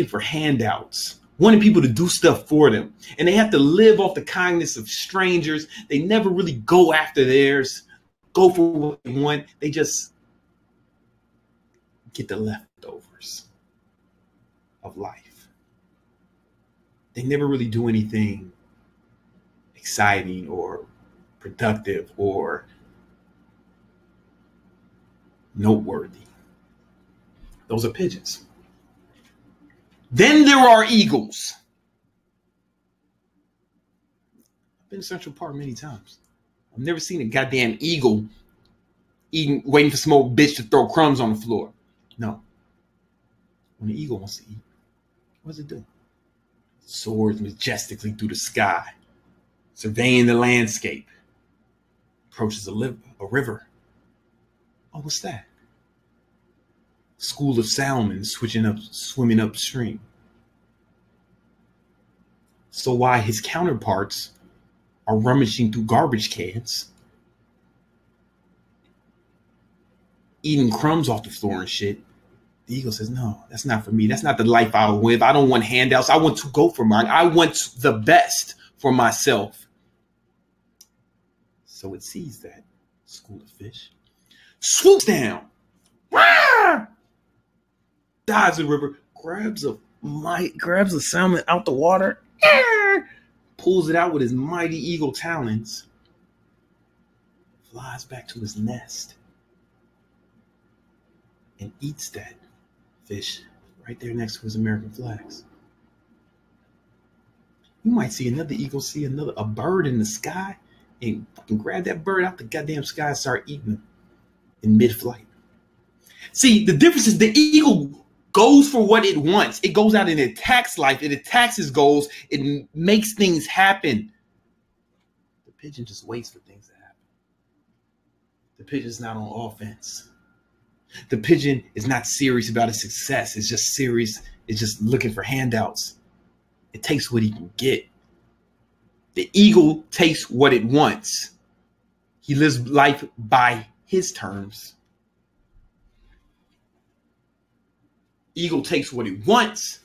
for handouts. Wanting people to do stuff for them. And they have to live off the kindness of strangers. They never really go after theirs. Go for what they want. They just get the leftovers of life. They never really do anything exciting or productive or noteworthy. Those are pigeons. Then there are eagles. I've been to Central Park many times. I've never seen a goddamn eagle waiting for some old bitch to throw crumbs on the floor. No. When an eagle wants to eat, what does it do? It soars majestically through the sky, surveying the landscape. Approaches a river. Oh, what's that? School of salmon swimming upstream. So why his counterparts are rummaging through garbage cans, eating crumbs off the floor and shit, the eagle says, no, that's not for me. That's not the life I live. I don't want handouts. I want to go for mine. I want the best for myself. So it sees that school of fish, swoops down, dives in the river, grabs a salmon out the water, pulls it out with his mighty eagle talons, flies back to his nest, and eats that fish right there next to his American flags. You might see another eagle see a bird in the sky and fucking grab that bird out the goddamn sky and start eating it in mid-flight. See, the difference is the eagle goes for what it wants. It goes out and it attacks life. It attacks its goals. It makes things happen. The pigeon just waits for things to happen. The pigeon's not on offense. The pigeon is not serious about its success. It's just serious. It's just looking for handouts. It takes what he can get. The eagle takes what it wants. He lives life by his terms. Eagle takes what it wants,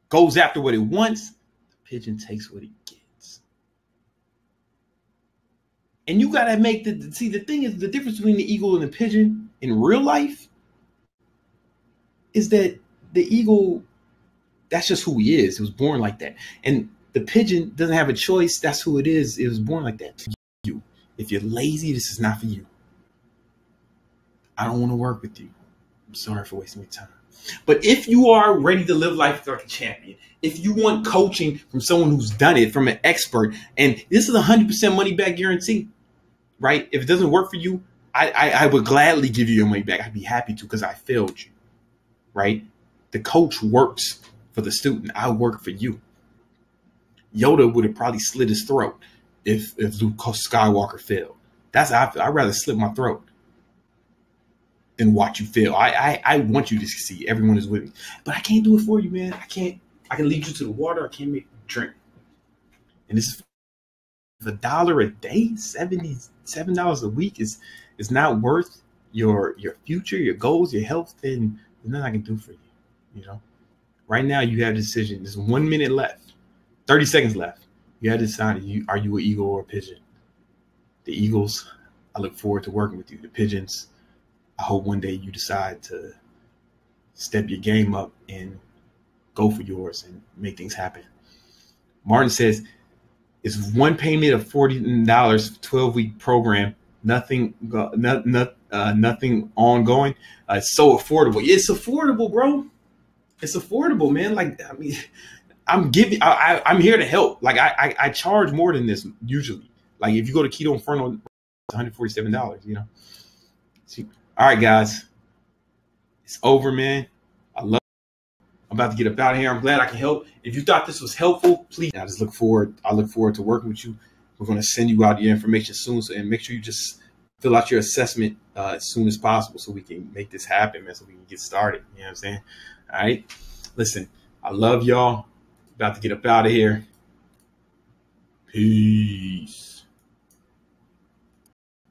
goes after what it wants. The pigeon takes what it gets. And you got to make the thing is, the difference between the eagle and the pigeon in real life is that the eagle, that's just who he is. It was born like that. And the pigeon doesn't have a choice. That's who it is. It was born like that. You. If you're lazy, this is not for you. I don't want to work with you. I'm sorry for wasting your time. But if you are ready to live life like a champion, if you want coaching from someone who's done it, from an expert, and this is 100% money back guarantee, right? If it doesn't work for you, I would gladly give you your money back. I'd be happy to, because I failed you, right? The coach works for the student. I work for you. Yoda would have probably slit his throat if Luke Skywalker failed. I'd rather slit my throat than watch you fail. I want you to succeed. Everyone is with me. But I can't do it for you, man. I can lead you to the water. I can't make you drink. And this is $1 a day, $77 a week is not worth your future, your goals, your health, then there's nothing I can do for you. You know? Right now you have a decision. There's 1 minute left, 30 seconds left. You have to decide, are you an eagle or a pigeon? The eagles, I look forward to working with you. The pigeons, I hope one day you decide to step your game up and go for yours and make things happen. Martin says, it's one payment of $40, 12-week program, nothing ongoing. It's so affordable. It's affordable, bro. It's affordable, man. Like, I mean, I'm here to help. Like, I charge more than this usually. Like, if you go to Keto Inferno, it's $147, you know. See, all right, guys. It's over, man. I love you. I'm about to get up out of here. I'm glad I can help. If you thought this was helpful, please. I look forward to working with you. We're going to send you out your information soon, and make sure you just fill out your assessment as soon as possible so we can make this happen, man, so we can get started. You know what I'm saying? All right. Listen, I love y'all. About to get up out of here. Peace.